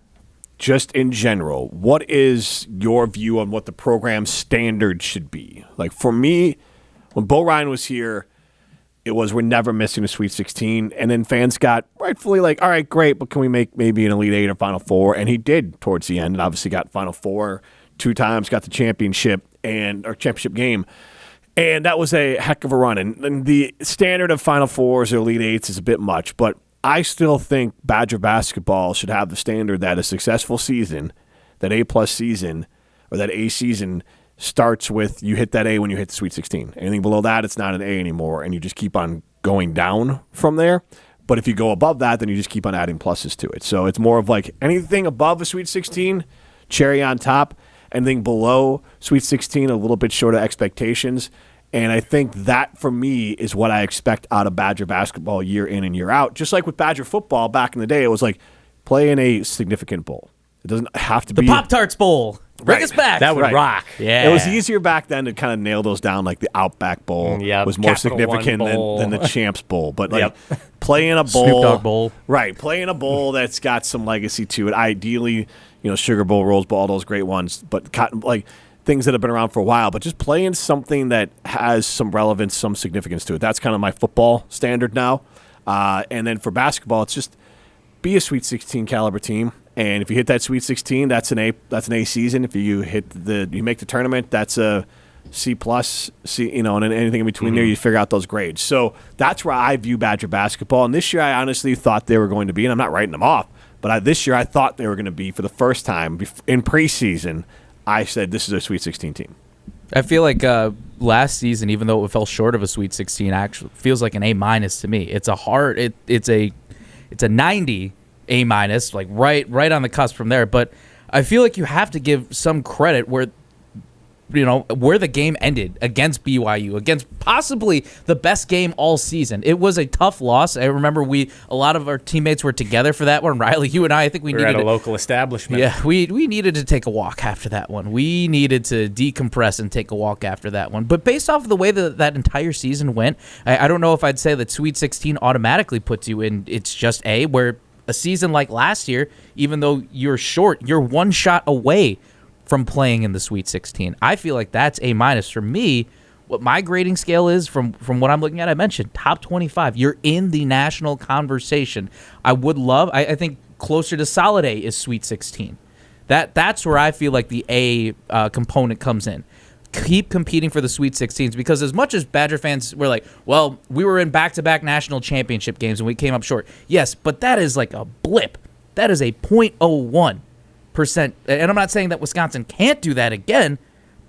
just in general, what is your view on what the program standard should be? Like for me, when Bo Ryan was here, it was we're never missing a Sweet 16. And then fans got rightfully like, all right, great, but can we make maybe an Elite 8 or Final Four? And he did towards the end and obviously got Final Four 2 times, got the championship or championship game. And that was a heck of a run. And the standard of Final Fours or Elite 8s is a bit much, but I still think Badger basketball should have the standard that a successful season, that A-plus season, or that A season starts with you hit that A when you hit the Sweet 16. Anything below that, it's not an A anymore, and you just keep on going down from there. But if you go above that, then you just keep on adding pluses to it. So it's more of like anything above a Sweet 16, cherry on top. Anything below Sweet 16, a little bit short of expectations. And I think that, for me, is what I expect out of Badger basketball year in and year out. Just like with Badger football back in the day, it was like play in a significant bowl. It doesn't have to be the Pop-Tarts Bowl. Bring us back. That would rock. Yeah. It was easier back then to kind of nail those down. Like the Outback Bowl was more Capital significant One than the Champs Bowl. But like Yep. play in a bowl. Snoop Dogg Bowl. Right. Play in a bowl that's got some legacy to it. Ideally, Sugar Bowl, Rose Bowl, all those great ones. But like things that have been around for a while. But just play in something that has some relevance, some significance to it. That's kind of my football standard now. And then for basketball, it's just be a Sweet 16 caliber team. And if you hit that Sweet 16, that's an A season. If you make the tournament, that's a C plus, C, and anything in between there, you figure out those grades. So that's where I view Badger basketball. And this year, I honestly thought they were going to be, and I'm not writing them off, but this year I thought they were going to be, for the first time in preseason, I said this is a Sweet 16 team. I feel like last season, even though it fell short of a Sweet 16, actually feels like an A- to me. It's a 90 A-, like right on the cusp from there. But I feel like you have to give some credit where the game ended against BYU, against possibly the best game all season. It was a tough loss. I remember a lot of our teammates were together for that one. Riley, you and I think we were needed at a local establishment. Yeah, we needed to take a walk after that one. We needed to decompress and take a walk after that one. But based off of the way that entire season went, I don't know if I'd say that Sweet 16 automatically puts you in it's just A, where a season like last year, even though you're short, you're one shot away from playing in the Sweet 16. I feel like that's A- for me. What my grading scale is from what I'm looking at, I mentioned top 25. You're in the national conversation. I think closer to solid A is Sweet 16. That's where I feel like the A component comes in. Keep competing for the Sweet 16s, because as much as Badger fans were like, well, we were in back-to-back national championship games and we came up short. Yes, but that is like a blip. That is a 0.01%. And I'm not saying that Wisconsin can't do that again,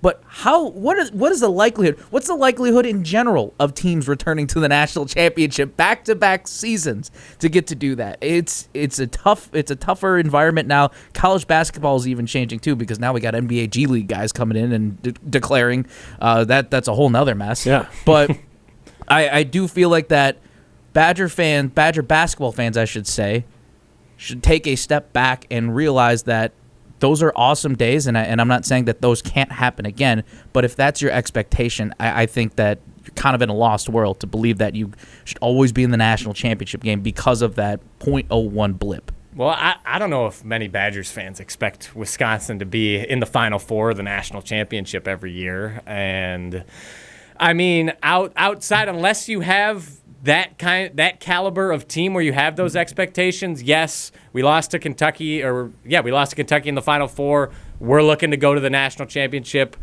but what is the likelihood? What's the likelihood in general of teams returning to the national championship back-to-back seasons to get to do that? It's a tougher environment now. College basketball is even changing too, because now we got NBA G League guys coming in and declaring that's a whole nother mess. Yeah. But I do feel like that Badger basketball fans, I should say, should take a step back and realize that those are awesome days, and I'm not saying that those can't happen again, but if that's your expectation, I think that you're kind of in a lost world to believe that you should always be in the national championship game because of that 0.01 blip. Well, I don't know if many Badgers fans expect Wisconsin to be in the Final Four of the national championship every year. And, I mean, outside, unless you have that caliber of team where you have those expectations, yes, we lost to Kentucky in the Final Four. We're looking to go to the national championship.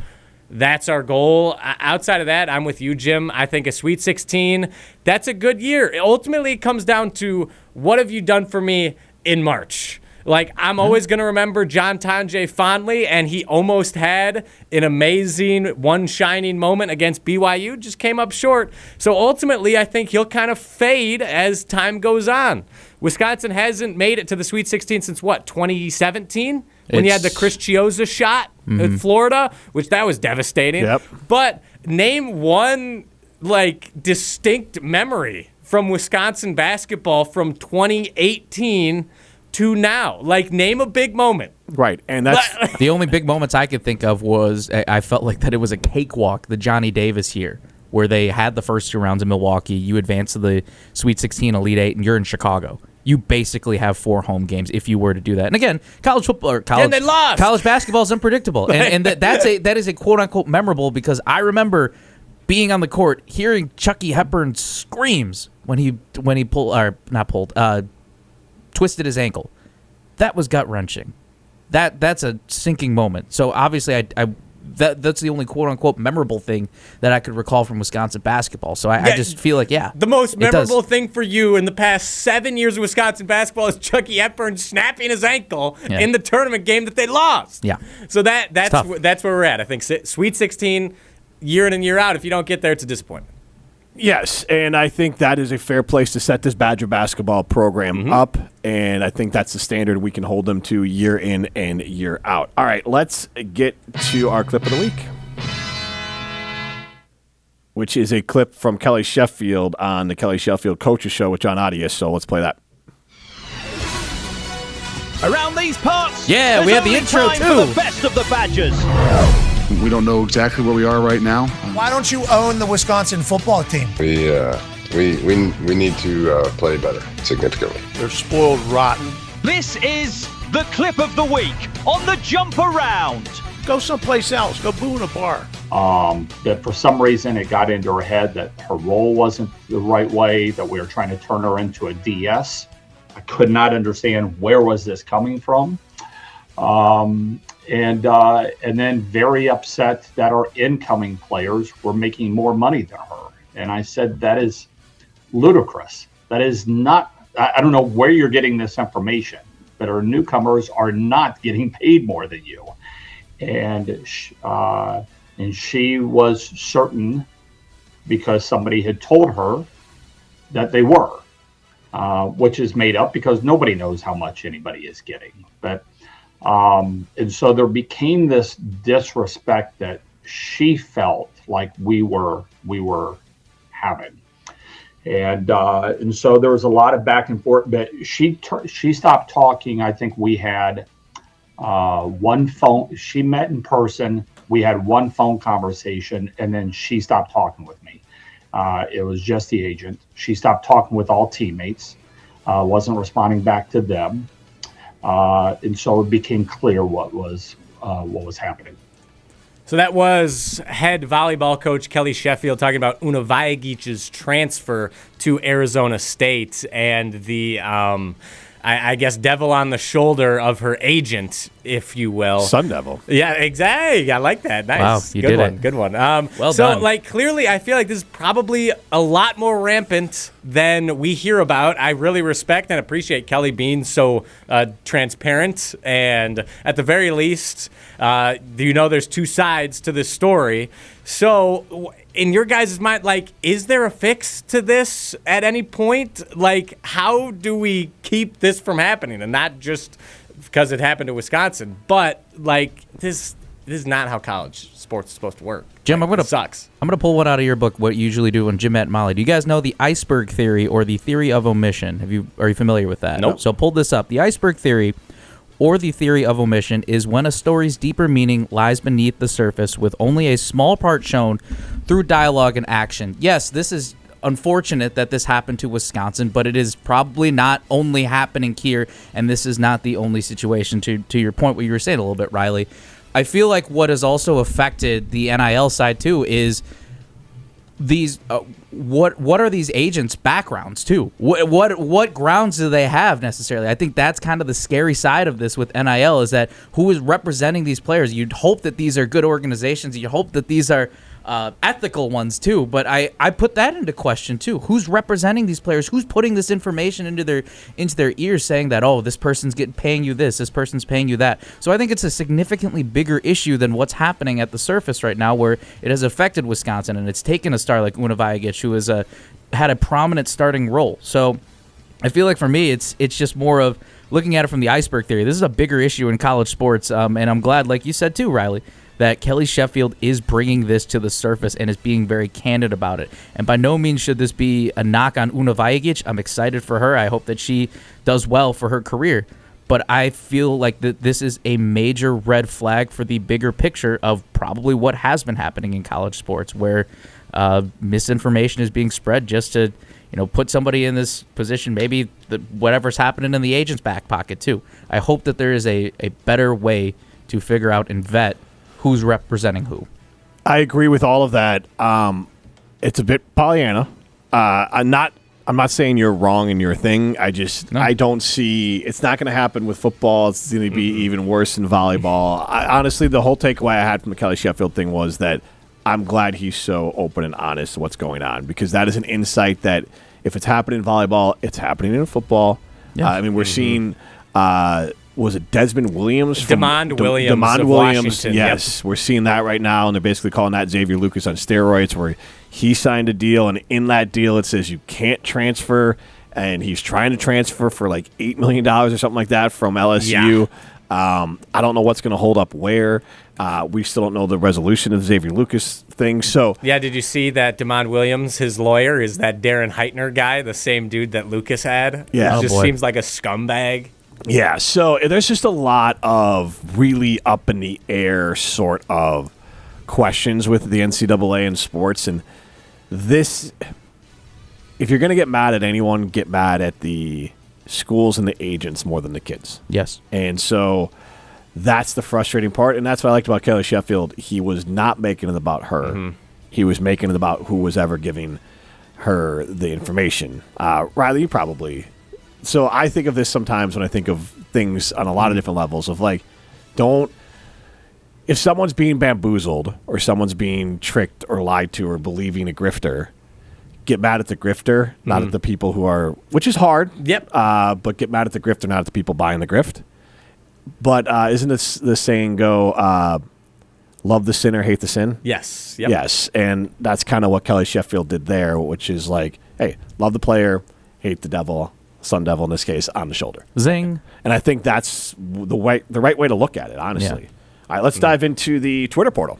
That's our goal. Outside of that, I'm with you, Jim. I think a Sweet 16, that's a good year. Ultimately, it comes down to what have you done for me in March? Like, I'm always going to remember John Tonje fondly, and he almost had an amazing one shining moment against BYU, just came up short. So ultimately, I think he'll kind of fade as time goes on. Wisconsin hasn't made it to the Sweet 16 since, 2017? When you had the Chris Chiozza shot at Florida, which that was devastating. Yep. But name one, distinct memory from Wisconsin basketball from 2018 to now. Name a big moment. Right, and that's The only big moments I could think of was I felt like that it was a cakewalk, the Johnny Davis year, where they had the first two rounds in Milwaukee, you advance to the Sweet 16, Elite 8, and you're in Chicago. You basically have 4 home games if you were to do that. And again, college football or college, and they lost. College basketball is unpredictable, and that is a quote unquote memorable, because I remember being on the court hearing Chucky Hepburn screams when he twisted his ankle. That was gut wrenching. That's a sinking moment. So obviously I that's the only quote-unquote memorable thing that I could recall from Wisconsin basketball. So I just feel like, the most memorable thing for you in the past 7 years of Wisconsin basketball is Chucky Hepburn snapping his ankle in the tournament game that they lost. Yeah. So that's where we're at. I think Sweet 16, year in and year out, if you don't get there, it's a disappointment. Yes, and I think that is a fair place to set this Badger basketball program up, and I think that's the standard we can hold them to year in and year out. All right, let's get to our clip of the week, which is a clip from Kelly Sheffield on the Kelly Sheffield Coaches Show with John Adias, so let's play that. Around these parts, we have the intro too. The best of the Badgers. We don't know exactly where we are right now. Why don't you own the Wisconsin football team? We need to play better significantly. They're spoiled rotten. This is the clip of the week on the Jump Around. Go someplace else. Go boo in a bar. That for some reason it got into her head that her role wasn't the right way, that we were trying to turn her into a DS. I could not understand where was this coming from. And then very upset that our incoming players were making more money than her. And I said, that is ludicrous. That is not, I don't know where you're getting this information, but our newcomers are not getting paid more than you. And she was certain, because somebody had told her, that they were, which is made up because nobody knows how much anybody is getting. But and so there became this disrespect that she felt like we were having, and so there was a lot of back and forth. But she stopped talking. I think we had one phone. She met in person. We had one phone conversation, and then she stopped talking with me. It was just the agent. She stopped talking with all teammates. Wasn't responding back to them. And so it became clear what was happening. So that was head volleyball coach Kelly Sheffield talking about Una Vajagic's transfer to Arizona State and the, I guess, devil on the shoulder of her agent, if you will. Sun Devil. Yeah, exactly. I like that. Nice. Wow, you did it. Good one. Well so, done. Clearly, I feel like this is probably a lot more rampant than we hear about. I really respect and appreciate Kelly being so transparent. And at the very least, there's two sides to this story. So, in your guys' mind, is there a fix to this at any point? How do we keep this from happening? And not just because it happened to Wisconsin, but this is not how college sports is supposed to work. Jim, sucks. I'm gonna pull one out of your book. What you usually do on Jim, Matt, and Molly. Do you guys know the iceberg theory or the theory of omission? Are you familiar with that? Nope. So pull this up. The iceberg theory, or the theory of omission, is when a story's deeper meaning lies beneath the surface with only a small part shown through dialogue and action. Yes, this is unfortunate that this happened to Wisconsin, but it is probably not only happening here, and this is not the only situation. To your point, what you were saying a little bit, Riley, I feel like what has also affected the NIL side too is these what are these agents' backgrounds too? What grounds do they have necessarily? I think that's kind of the scary side of this with NIL, is that who is representing these players. You'd hope that these are good organizations. You hope that these are ethical ones too, but I put that into question too. Who's representing these players? Who's putting this information into their ears, saying that, oh, this person's paying you this person's paying you that? So I think it's a significantly bigger issue than what's happening at the surface right now, where it has affected Wisconsin, and it's taken a star like Una Vajagic, who has had a prominent starting role. So I feel like for me, it's just more of looking at it from the iceberg theory. This is a bigger issue in college sports, and I'm glad, like you said too, Riley, that Kelly Sheffield is bringing this to the surface and is being very candid about it. And by no means should this be a knock on Una Vajagic. I'm excited for her. I hope that she does well for her career. But I feel like that this is a major red flag for the bigger picture of probably what has been happening in college sports, where misinformation is being spread just to put somebody in this position, maybe whatever's happening in the agent's back pocket too. I hope that there is a better way to figure out and vet who's representing who. I agree with all of that. It's a bit Pollyanna. I'm I'm not saying you're wrong in your thing. I don't see. It's not going to happen with football. It's going to be even worse in volleyball. Honestly, the whole takeaway I had from the Kelly Sheffield thing was that I'm glad he's so open and honest what's going on, because that is an insight that if it's happening in volleyball, it's happening in football. Yeah. I mean, we're seeing. Was it Desmond Williams? DeMond Williams. DeMond of Williams. Washington. Yes, Yep. we're seeing that right now, and they're basically calling that Xavier Lucas on steroids, where he signed a deal, and in that deal it says you can't transfer, and he's trying to transfer for like $8 million or something like that from LSU. Yeah. I don't know what's going to hold up where. We still don't know the resolution of the Xavier Lucas thing. So yeah, did you see that DeMond Williams, his lawyer, is that Darren Heitner guy, the same dude that Lucas had? Yeah, He just seems like a scumbag. Yeah, so there's just a lot of really up in the air sort of questions with the NCAA and sports. And this, if you're going to get mad at anyone, get mad at the schools and the agents more than the kids. Yes. And so that's the frustrating part. And that's what I liked about Kelly Sheffield. He was not making it about her. Mm-hmm. He was making it about who was ever giving her the information. Riley, you probably... So I think of this sometimes when I think of things on a lot of different levels of like, if someone's being bamboozled or someone's being tricked or lied to or believing a grifter, get mad at the grifter, not at the people who are, which is hard. Yep. But get mad at the grifter, not at the people buying the grift. But isn't this the saying go, love the sinner, hate the sin? Yes. Yep. Yes. And that's kind of what Kelly Sheffield did there, which is like, hey, love the player, hate the devil. Sun Devil in this case on the shoulder. Zing. And I think that's the right way to look at it, honestly. Yeah. All right, let's dive into the Twitter portal.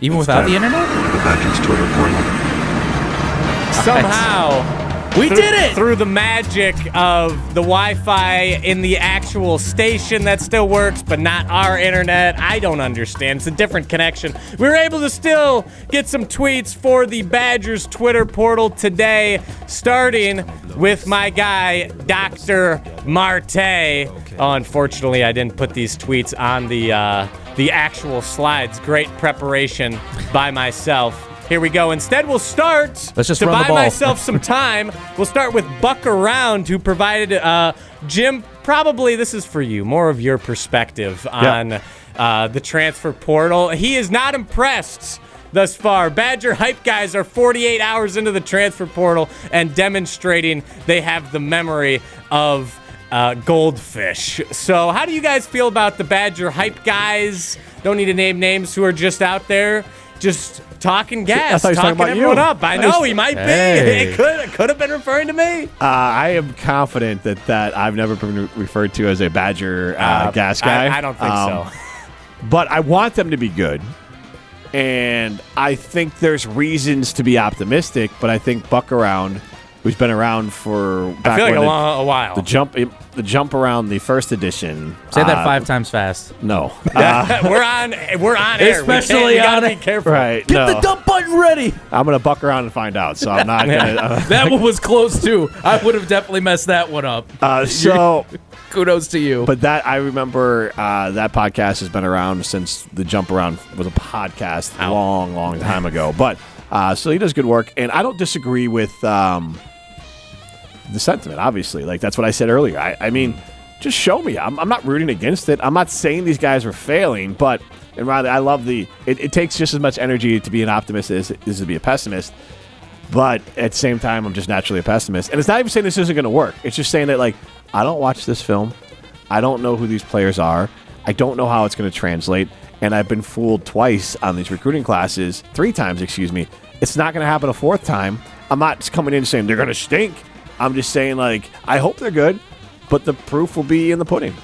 Even without the internet? The Badgers Twitter portal. Somehow we did it through the magic of the Wi-Fi in the actual station that still works, but not our internet. I don't understand. It's a different connection. We were able to still get some tweets for the Badgers Twitter portal today, starting with my guy, Dr. Marte. Oh, unfortunately, I didn't put these tweets on the actual slides. Great preparation by myself. Here we go. Instead, we'll start to buy myself some time. We'll start with Buck Around, who provided Jim. Probably this is for you, more of your perspective on the transfer portal. He is not impressed thus far. Badger hype guys are 48 hours into the transfer portal and demonstrating they have the memory of goldfish. So, how do you guys feel about the Badger hype guys? Don't need to name names, who are just out there, just talking gas, talking everyone up. I know he might be. It could have been referring to me. I am confident that I've never been referred to as a Badger gas guy. I don't think so. But I want them to be good. And I think there's reasons to be optimistic, but I think Buck Around, who's been around for I feel like a while. The jump around the first edition. Say that 5 times fast. No. We're on air. Especially on be careful. Right. Get the dump button ready. I'm going to buck around and find out, so I'm not going to. That one was close, too. I would have definitely messed that one up. So kudos to you. But that I remember that podcast has been around since the Jump Around was a podcast long time ago. But so he does good work, and I don't disagree with the sentiment, obviously. Like, that's what I said earlier. I mean, just show me. I'm not rooting against it. I'm not saying these guys are failing, but and rather I love it takes just as much energy to be an optimist as to be a pessimist. But at the same time, I'm just naturally a pessimist. And it's not even saying this isn't going to work. It's just saying that, like, I don't watch this film. I don't know who these players are. I don't know how it's going to translate. And I've been fooled twice on these recruiting classes, 3 times, excuse me. It's not going to happen a 4th time. I'm not just coming in saying they're going to stink. I'm just saying, like, I hope they're good, but the proof will be in the pudding.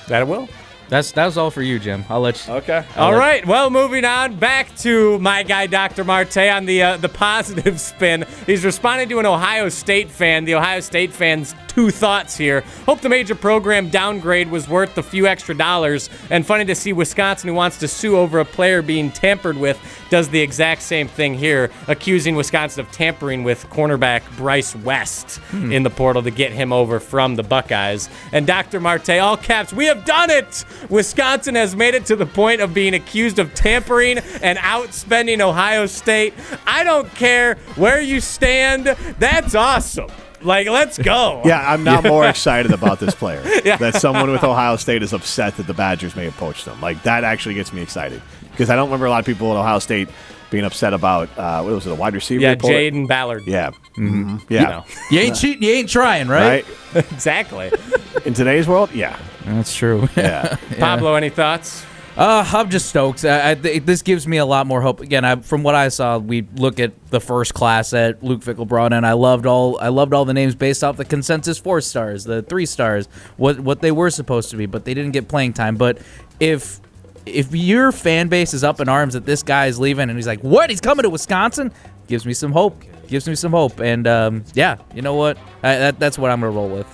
That it will. That was all for you, Jim. I'll let you. Okay. All right. Well, moving on back to my guy, Dr. Marte, on the positive spin. He's responding to an Ohio State fan. The Ohio State fan's two thoughts here. Hope the major program downgrade was worth the few extra dollars, and funny to see Wisconsin, who wants to sue over a player being tampered with, does the exact same thing here, accusing Wisconsin of tampering with cornerback Bryce West in the portal to get him over from the Buckeyes. And Dr. Marte, all caps, we have done it! Wisconsin has made it to the point of being accused of tampering and outspending Ohio State. I don't care where you stand. That's awesome. Like, let's go. Yeah, I'm not more excited about this player. That someone with Ohio State is upset that the Badgers may have poached them. Like, that actually gets me excited. Because I don't remember a lot of people at Ohio State being upset about, what was it, a wide receiver? Yeah, Jaden Ballard. Yeah. Mm-hmm. Yeah. You know. You ain't cheating, you ain't trying, right? Exactly. In today's world, yeah. That's true. Yeah. Pablo, any thoughts? I'm just stoked. This gives me a lot more hope. Again, from what I saw, we look at the first class that Luke Fickell brought in. I loved all the names based off the consensus 4 stars, the 3 stars, what they were supposed to be, but they didn't get playing time. But if your fan base is up in arms that this guy is leaving and he's like, what? He's coming to Wisconsin? Gives me some hope. And yeah, you know what? That's what I'm gonna roll with.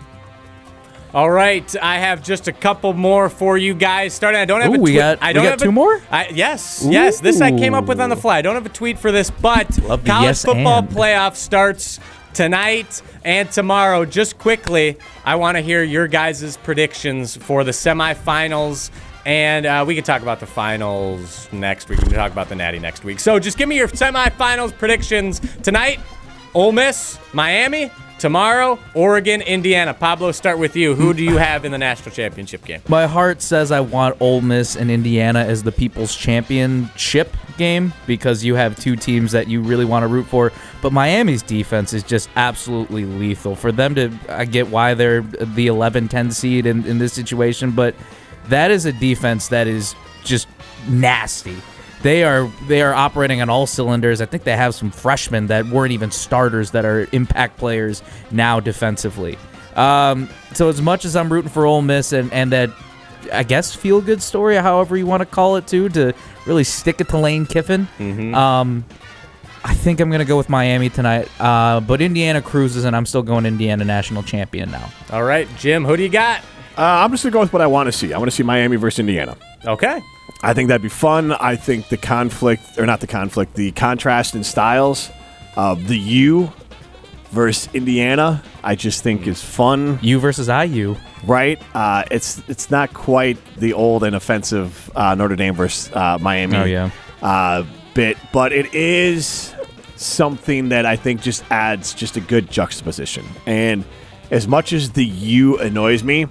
All right, I have just a couple more for you guys. Starting, I don't have a tweet. We got 2 more? Yes. This I came up with on the fly. I don't have a tweet for this, but college football playoff starts tonight and tomorrow. Just quickly, I want to hear your guys' predictions for the semifinals. And we can talk about the finals next week. We can talk about the Natty next week. So just give me your semifinals predictions tonight. Ole Miss, Miami. Tomorrow, Oregon, Indiana. Pablo, start with you. Who do you have in the national championship game? My heart says I want Ole Miss and Indiana as the People's Championship game because you have 2 teams that you really want to root for. But Miami's defense is just absolutely lethal. For them to, I get why they're the 11-10 seed in this situation, but that is a defense that is just nasty. They are operating on all cylinders. I think they have some freshmen that weren't even starters that are impact players now defensively. So as much as I'm rooting for Ole Miss and that, I guess, feel-good story, however you want to call it, too, to really stick it to Lane Kiffin, I think I'm going to go with Miami tonight. But Indiana cruises, and I'm still going Indiana national champion now. All right, Jim, who do you got? I'm just going to go with what I want to see. I want to see Miami versus Indiana. Okay. I think that'd be fun. I think the contrast in styles of the U versus Indiana, I just think is fun. U versus IU. Right? It's not quite the old and offensive Notre Dame versus Miami bit, but it is something that I think just adds just a good juxtaposition. And as much as the U annoys me,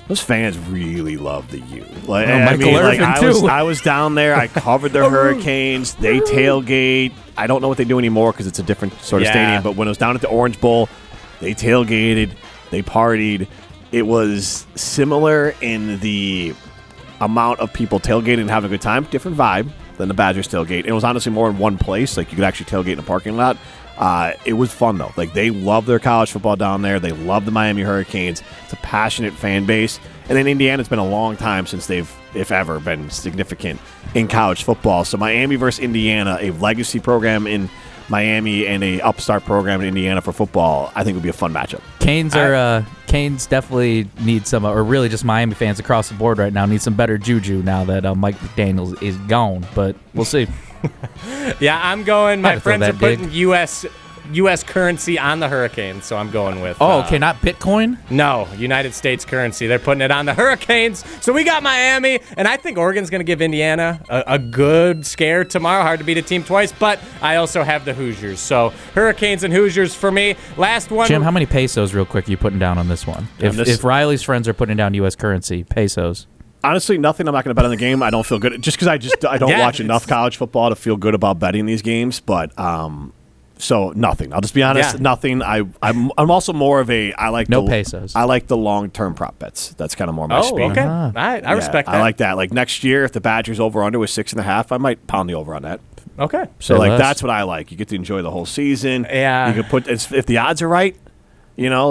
those fans really love the U. I was down there. I covered the Hurricanes. They tailgate. I don't know what they do anymore because it's a different sort of stadium. But when I was down at the Orange Bowl, they tailgated. They partied. It was similar in the amount of people tailgating and having a good time. Different vibe than the Badgers tailgate. It was honestly more in one place. Like, you could actually tailgate in a parking lot. It was fun, though. Like, they love their college football down there. They love the Miami Hurricanes. It's a passionate fan base. And then Indiana's been a long time since they've, if ever, been significant in college football. So Miami versus Indiana, a legacy program in Miami and a upstart program in Indiana for football, I think would be a fun matchup. Canes definitely need some, or really just Miami fans across the board right now need some better juju now that Mike McDaniels is gone. But we'll see. Yeah, I'm going. My friends are putting U.S. currency on the Hurricanes, so I'm going with. Oh, okay, not Bitcoin? No, United States currency. They're putting it on the Hurricanes. So we got Miami, and I think Oregon's going to give Indiana a good scare tomorrow. Hard to beat a team twice, but I also have the Hoosiers. So Hurricanes and Hoosiers for me. Last one. Jim, how many pesos, real quick, are you putting down on this one? If Riley's friends are putting down U.S. currency, pesos. Honestly, nothing. I'm not going to bet on the game. I don't feel good. Just because I don't watch enough college football to feel good about betting these games, but so nothing. I'll just be honest. Nothing. I'm also more of a pesos. I like the long-term prop bets. That's kind of more my speed. Okay. All right. I respect that. I like that. Like next year, if the Badgers over/under was 6.5, I might pound the over on that. Okay. So that's what I like. You get to enjoy the whole season. Yeah. You can put if the odds are right. You know,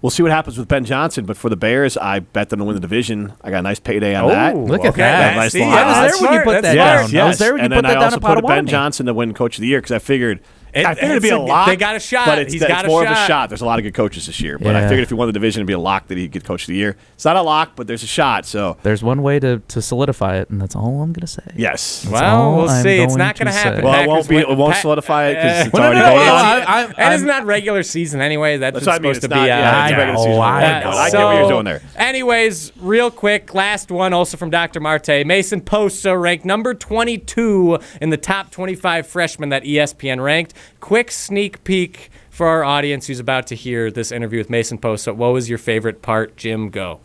we'll see what happens with Ben Johnson, but for the Bears, I bet them to win the division. I got a nice payday on that. Look at that. Nice I was there when you put that down. Yes. I was there when you put that down. And then I also put Ben Johnson to win Coach of the Year because I figured I figured it'd be a lock. They got a shot. But it's got more a shot. of a shot. There's a lot of good coaches this year. But I figured if he won the division, it'd be a lock that he'd get Coach of the Year. It's not a lock, but there's a shot. So there's one way to solidify it, and that's all I'm going to say. Yes. Well, we'll see. It's not going to happen. Well, it won't solidify it because it's already voted on. And it's not regular season anyway. That's supposed to be. I get what you're doing there. Anyways, real quick, last one also from Dr. Marte. Mason Posa ranked number 22 in the top 25 freshmen that ESPN ranked. Quick sneak peek for our audience who's about to hear this interview with Mason Posa. What was your favorite part? Jim, go.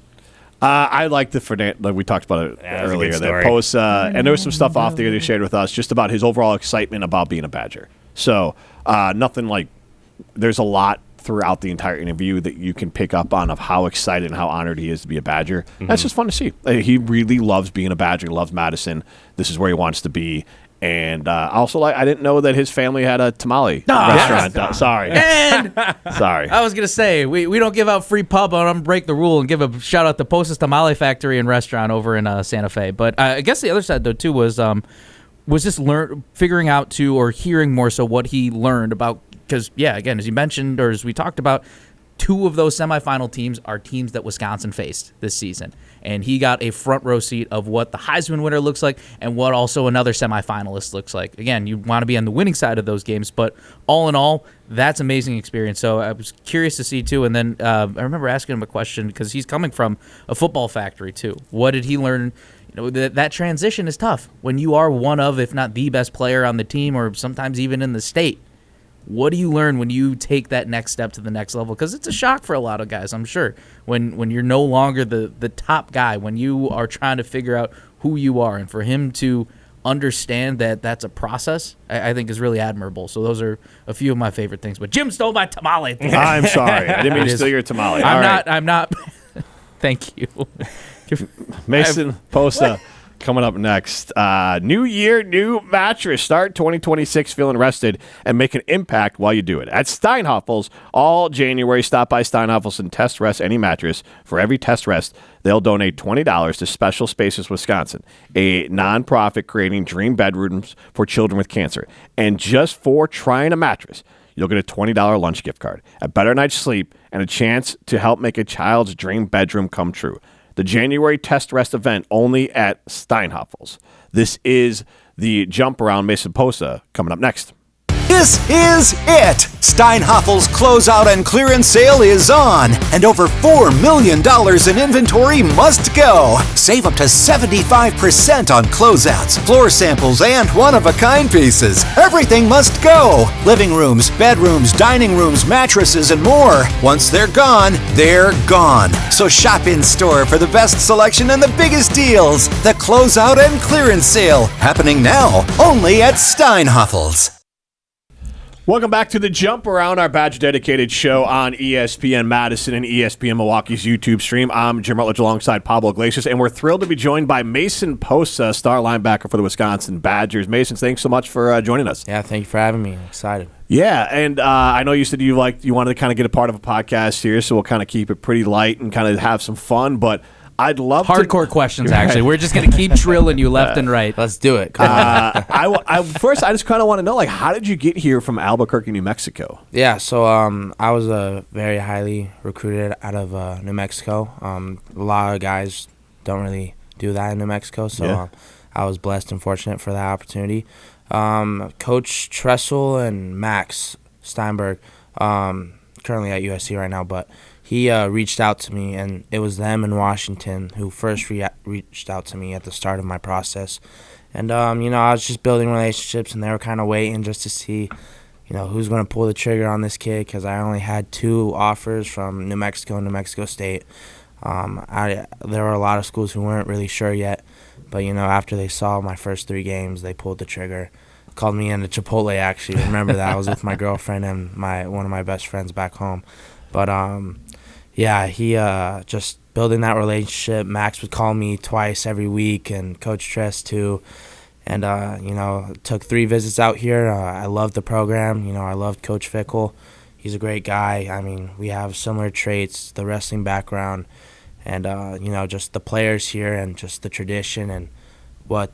I like we talked about it earlier. That Posa, and there was some stuff off there they shared with us just about his overall excitement about being a Badger. So nothing like there's a lot throughout the entire interview that you can pick up on of how excited and how honored he is to be a Badger. Mm-hmm. That's just fun to see. He really loves being a Badger. He loves Madison. This is where he wants to be. And also, I didn't know that his family had a tamale restaurant. Yes. Sorry. And sorry. I was going to say, we don't give out free pub. I'm going to break the rule and give a shout out to Posa's Tamale Factory and Restaurant over in Santa Fe. But I guess the other side, though, too, was just figuring out or hearing more so what he learned about. Because, again, as you mentioned, or as we talked about, 2 of those semifinal teams are teams that Wisconsin faced this season. And he got a front row seat of what the Heisman winner looks like and what also another semifinalist looks like. Again, you want to be on the winning side of those games, but all in all, that's amazing experience. So I was curious to see, too. And then I remember asking him a question because he's coming from a football factory, too. What did he learn? That transition is tough when you are one of, if not the best player on the team or sometimes even in the state. What do you learn when you take that next step to the next level? Because it's a shock for a lot of guys, I'm sure. When you're no longer the top guy, when you are trying to figure out who you are, and for him to understand that that's a process, I think is really admirable. So those are a few of my favorite things. But Jim stole my tamale. I'm sorry. I didn't mean to steal your tamale. I'm not. Thank you. Mason Posa. Coming up next, new year, new mattress. Start 2026 feeling rested and make an impact while you do it. At Steinhoffel's, all January, stop by Steinhoffel's and test rest any mattress. For every test rest, they'll donate $20 to Special Spaces Wisconsin, a nonprofit creating dream bedrooms for children with cancer. And just for trying a mattress, you'll get a $20 lunch gift card, a better night's sleep, and a chance to help make a child's dream bedroom come true. The January test rest event only at Steinhoffel's. This is the Jump Around. Mason Posa coming up next. This is it! Steinhoffel's closeout and clearance sale is on, and over $4 million in inventory must go. Save up to 75% on closeouts, floor samples, and one-of-a-kind pieces. Everything must go. Living rooms, bedrooms, dining rooms, mattresses, and more. Once they're gone, they're gone. So shop in-store for the best selection and the biggest deals. The closeout and clearance sale, happening now, only at Steinhoffel's. Welcome back to the Jump Around, our Badger-dedicated show on ESPN Madison and ESPN Milwaukee's YouTube stream. I'm Jim Rutledge alongside Pablo Iglesias, and we're thrilled to be joined by Mason Posa, star linebacker for the Wisconsin Badgers. Mason, thanks so much for joining us. Yeah, thank you for having me. I'm excited. Yeah, and I know you said you wanted to kind of get a part of a podcast here, so we'll kind of keep it pretty light and kind of have some fun, but I'd love hardcore questions. Actually, we're just going to keep drilling you left and right. Let's do it. First, I just kind of want to know, how did you get here from Albuquerque, New Mexico? Yeah, so I was very highly recruited out of New Mexico. A lot of guys don't really do that in New Mexico, so I was blessed and fortunate for that opportunity. Coach Tressel and Max Steinberg, currently at USC right now, but he reached out to me, and it was them in Washington who first reached out to me at the start of my process. And, I was just building relationships, and they were kind of waiting just to see, who's going to pull the trigger on this kid, because I only had 2 offers from New Mexico and New Mexico State. There were a lot of schools who weren't really sure yet, but, after they saw my first 3 games, they pulled the trigger. Called me into Chipotle, actually. Remember that. I was with my girlfriend and one of my best friends back home. But, he just building that relationship. Max would call me twice every week, and Coach Tress too. And, took 3 visits out here. I loved the program. I loved Coach Fickle. He's a great guy. I mean, we have similar traits, the wrestling background, and, just the players here and just the tradition and what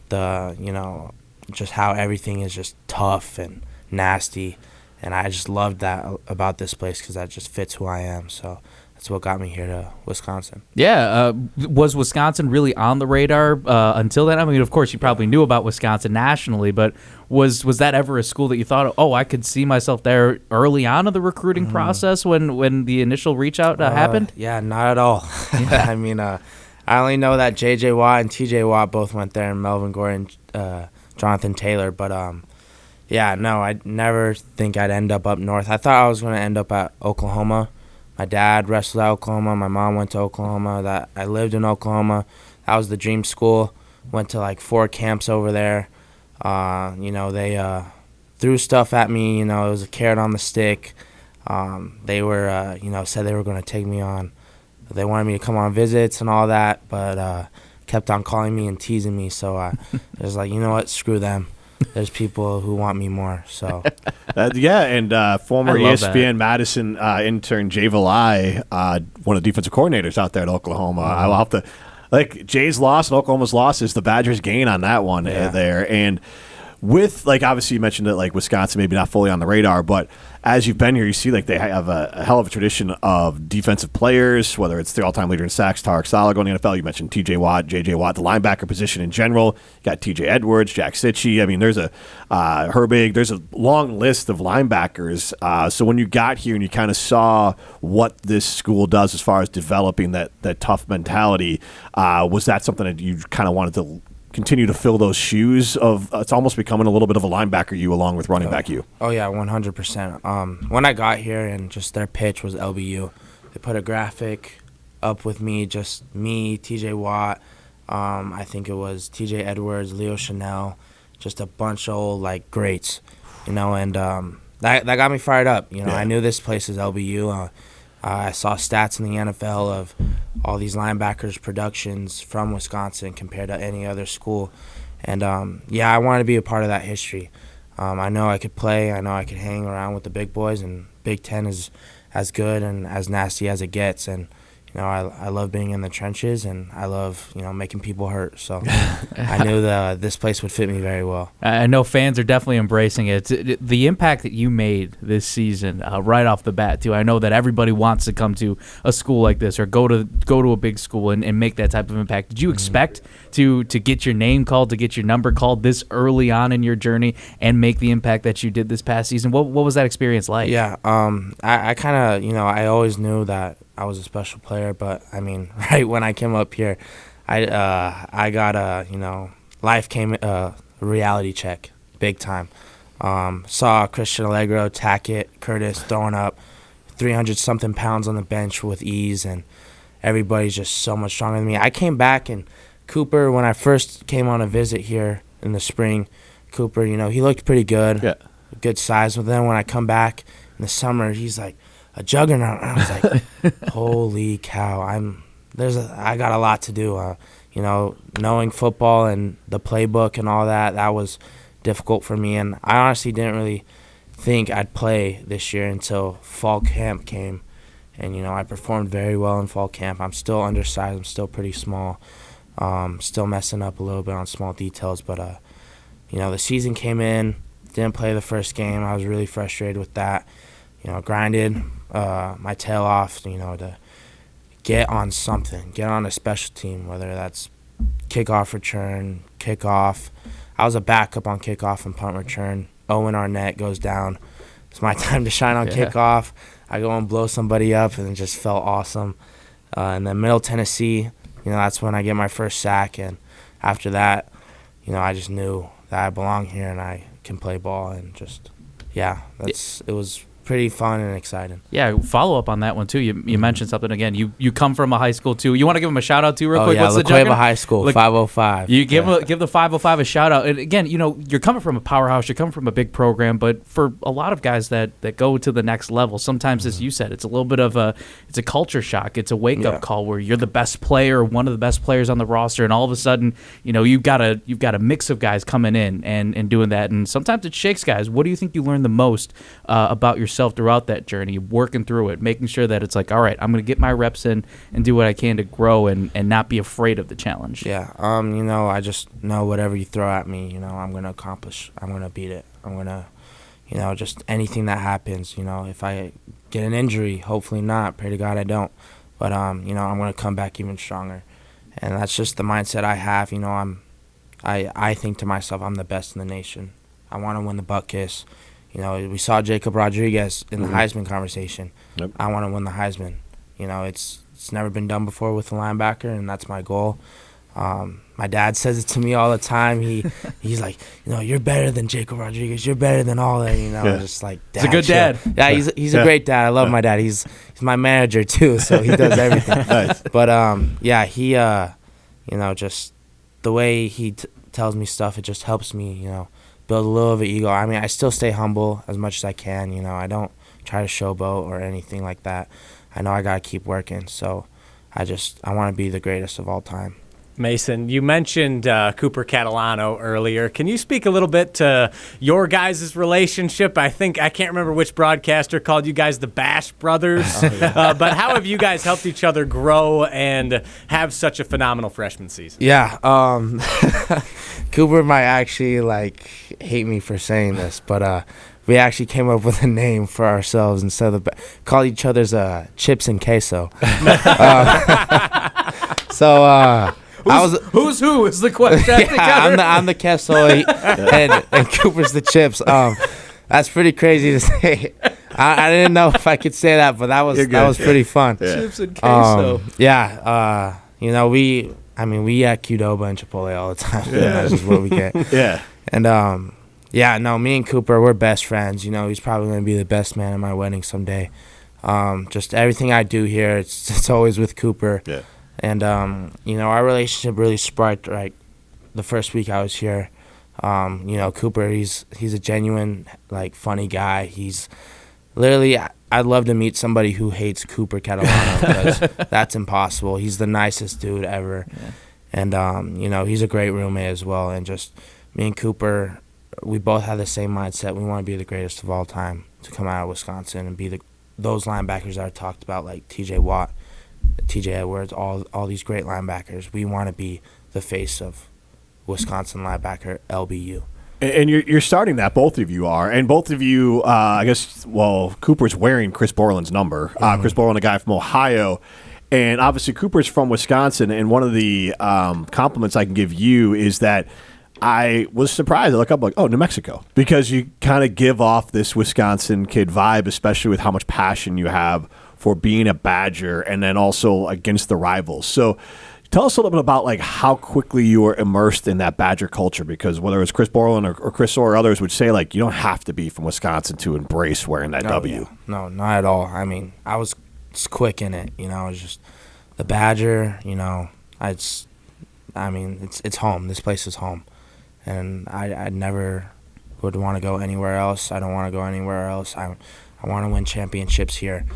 just how everything is just tough and nasty. And I just loved that about this place because that just fits who I am. So that's what got me here to Wisconsin. Yeah. Was Wisconsin really on the radar until then? I mean, of course, you probably knew about Wisconsin nationally, but was that ever a school that you thought, oh, I could see myself there early on in the recruiting process when the initial reach out happened? Yeah, not at all. I mean, I only know that J.J. Watt and T.J. Watt both went there, and Melvin Gordon, Jonathan Taylor. But, yeah, no, I never think I'd end up north. I thought I was going to end up at Oklahoma. My dad wrestled at Oklahoma. My mom went to Oklahoma. I lived in Oklahoma. That was the dream school. Went to like 4 camps over there. They threw stuff at me. It was a carrot on the stick. They were, said they were going to take me on. They wanted me to come on visits and all that, but kept on calling me and teasing me. So I was like, you know what, screw them. There's people who want me more. So, and former ESPN Madison intern Jay Valai, one of the defensive coordinators out there at Oklahoma. I'll have to, Jay's loss and Oklahoma's loss is the Badgers' gain on that one there. And with, obviously you mentioned that, Wisconsin maybe not fully on the radar, but as you've been here, you see, they have a hell of a tradition of defensive players, whether it's the all-time leader in sacks, Tarek Saleh going to the NFL. You mentioned T.J. Watt, J.J. Watt, the linebacker position in general. You got T.J. Edwards, Jack Sitchie. I mean, there's a Herbig. There's a long list of linebackers. So when you got here and you kind of saw what this school does as far as developing that tough mentality, was that something that you kind of wanted to continue to fill those shoes of? It's almost becoming a little bit of a linebacker you along with running back you. Oh yeah, 100%. When I got here and just their pitch was LBU, they put a graphic up with me, just me, TJ Watt, I think it was TJ Edwards, Leo Chanel, just a bunch of old greats, and that got me fired up. I knew this place is LBU. I saw stats in the NFL of all these linebackers' productions from Wisconsin compared to any other school. And, I wanted to be a part of that history. I know I could play. I know I could hang around with the big boys, and Big Ten is as good and as nasty as it gets. And, I love being in the trenches, and I love, making people hurt. So I knew this place would fit me very well. I know fans are definitely embracing it. The impact that you made this season right off the bat, too. I know that everybody wants to come to a school like this or go to a big school and make that type of impact. Did you expect to get your name called, to get your number called this early on in your journey and make the impact that you did this past season? What was that experience like? Yeah, I kind of, I always knew that I was a special player, but I mean, right when I came up here, I got a life came a reality check, big time. Saw Christian Allegro, Tackett, Curtis throwing up 300-something pounds on the bench with ease, and everybody's just so much stronger than me. I came back, and Cooper, when I first came on a visit here in the spring, Cooper, he looked pretty good, good size. But then when I come back in the summer, he's like a juggernaut. And I was like, holy cow, I got a lot to do. Knowing football and the playbook and all that was difficult for me. And I honestly didn't really think I'd play this year until fall camp came. And, I performed very well in fall camp. I'm still undersized. I'm still pretty small. Still messing up a little bit on small details. But, the season came in, didn't play the first game. I was really frustrated with that. Grinded my tail off, to get on something, get on a special team, whether that's kickoff return, kickoff. I was a backup on kickoff and punt return. Owen Arnett goes down. It's my time to shine on kickoff. I go and blow somebody up, and it just felt awesome. And then Middle Tennessee, that's when I get my first sack. And after that, I just knew that I belong here and I can play ball. And just, it was pretty fun and exciting. Yeah, follow up on that one too. You mentioned something again. You come from a high school too. You want to give them a shout out too, real quick? Yeah, What's La Cueva High School, 505. You give the 505 a shout out. And again, you're coming from a powerhouse. You're coming from a big program. But for a lot of guys that go to the next level, sometimes, as you said, it's a little bit of a culture shock. It's a wake up call where you're the best player, one of the best players on the roster, and all of a sudden, you've got a mix of guys coming in and doing that. And sometimes it shakes guys. What do you think you learned the most about yourself throughout that journey, working through it, making sure that it's like, all right, I'm going to get my reps in and do what I can to grow and not be afraid of the challenge? Yeah, I just know whatever you throw at me, I'm going to accomplish. I'm going to beat it. I'm going to, just anything that happens. If I get an injury, hopefully not. Pray to God I don't. But I'm going to come back even stronger, and that's just the mindset I have. I think to myself, I'm the best in the nation. I want to win the butt kiss. We saw Jacob Rodriguez in the Heisman conversation. Yep. I want to win the Heisman. It's never been done before with a linebacker, and that's my goal. My dad says it to me all the time. He's like, you're better than Jacob Rodriguez. You're better than all that. Just like, Dad, he's a good dad. Yeah, he's a great dad. I love my dad. He's my manager too, so he does everything. Nice. But he just the way he tells me stuff, it just helps me, build a little of an ego. I mean, I still stay humble as much as I can. I don't try to showboat or anything like that. I know I gotta keep working, so I want to be the greatest of all time. Mason, you mentioned Cooper Catalano earlier. Can you speak a little bit to your guys' relationship? I can't remember which broadcaster called you guys the Bash Brothers, but how have you guys helped each other grow and have such a phenomenal freshman season? Yeah, Cooper might actually hate me for saying this, but we actually came up with a name for ourselves instead of call each other's chips and queso. Who's who is the question? I'm the queso and Cooper's the chips. That's pretty crazy to say. I didn't know if I could say that, but that was pretty fun. Yeah. Chips and queso. We at Qdoba and Chipotle all the time. Yeah. That's just what we get. Yeah. And me and Cooper, we're best friends. He's probably going to be the best man at my wedding someday. Just everything I do here, it's always with Cooper. Yeah. And, our relationship really sparked, the first week I was here. Cooper, he's a genuine, funny guy. He's literally, I'd love to meet somebody who hates Cooper Catalano because that's impossible. He's the nicest dude ever. Yeah. And, he's a great roommate as well. And just me and Cooper, we both have the same mindset. We want to be the greatest of all time to come out of Wisconsin and be those linebackers that I talked about, like T.J. Watt, T.J. Edwards, all these great linebackers. We want to be the face of Wisconsin linebacker LBU. And you're starting that, both of you are. And both of you, Cooper's wearing Chris Borland's number. Chris Borland, a guy from Ohio. And obviously Cooper's from Wisconsin. And one of the compliments I can give you is that I was surprised. I look up New Mexico. Because you kind of give off this Wisconsin kid vibe, especially with how much passion you have for being a Badger and then also against the rivals. So tell us a little bit about how quickly you were immersed in that Badger culture, because whether it's Chris Borland or Chris or others would say you don't have to be from Wisconsin to embrace wearing that W. Yeah. No, not at all. I mean, I was quick in it. It was just the Badger, it's home. This place is home. And I never would want to go anywhere else. I don't want to go anywhere else. I want to win championships here.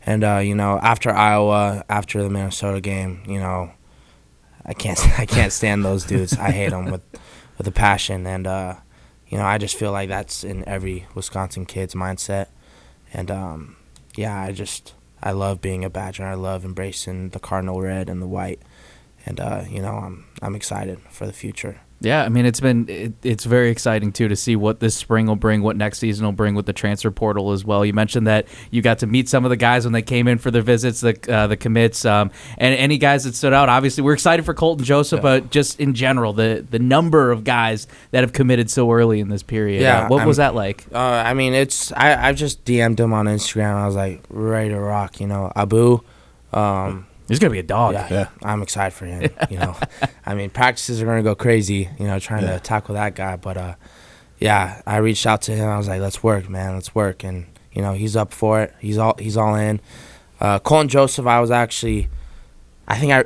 And, after Iowa, after the Minnesota game, I can't stand those dudes. I hate them with a passion. And, I just feel like that's in every Wisconsin kid's mindset. And, I love being a Badger. I love embracing the Cardinal red and the white. And, I'm excited for the future. Yeah, I mean, it's very exciting, too, to see what this spring will bring, what next season will bring with the transfer portal as well. You mentioned that you got to meet some of the guys when they came in for their visits, the commits, and any guys that stood out. Obviously, we're excited for Colton Joseph, but just in general, the number of guys that have committed so early in this period. Yeah, what was that like? I just DM'd him on Instagram. I was ready to rock, Abu. He's going to be a dog. Yeah, I'm excited for him. Practices are going to go crazy, trying to tackle that guy. But, I reached out to him. I was like, let's work, man. Let's work. And, he's up for it. He's all in. Colton Joseph,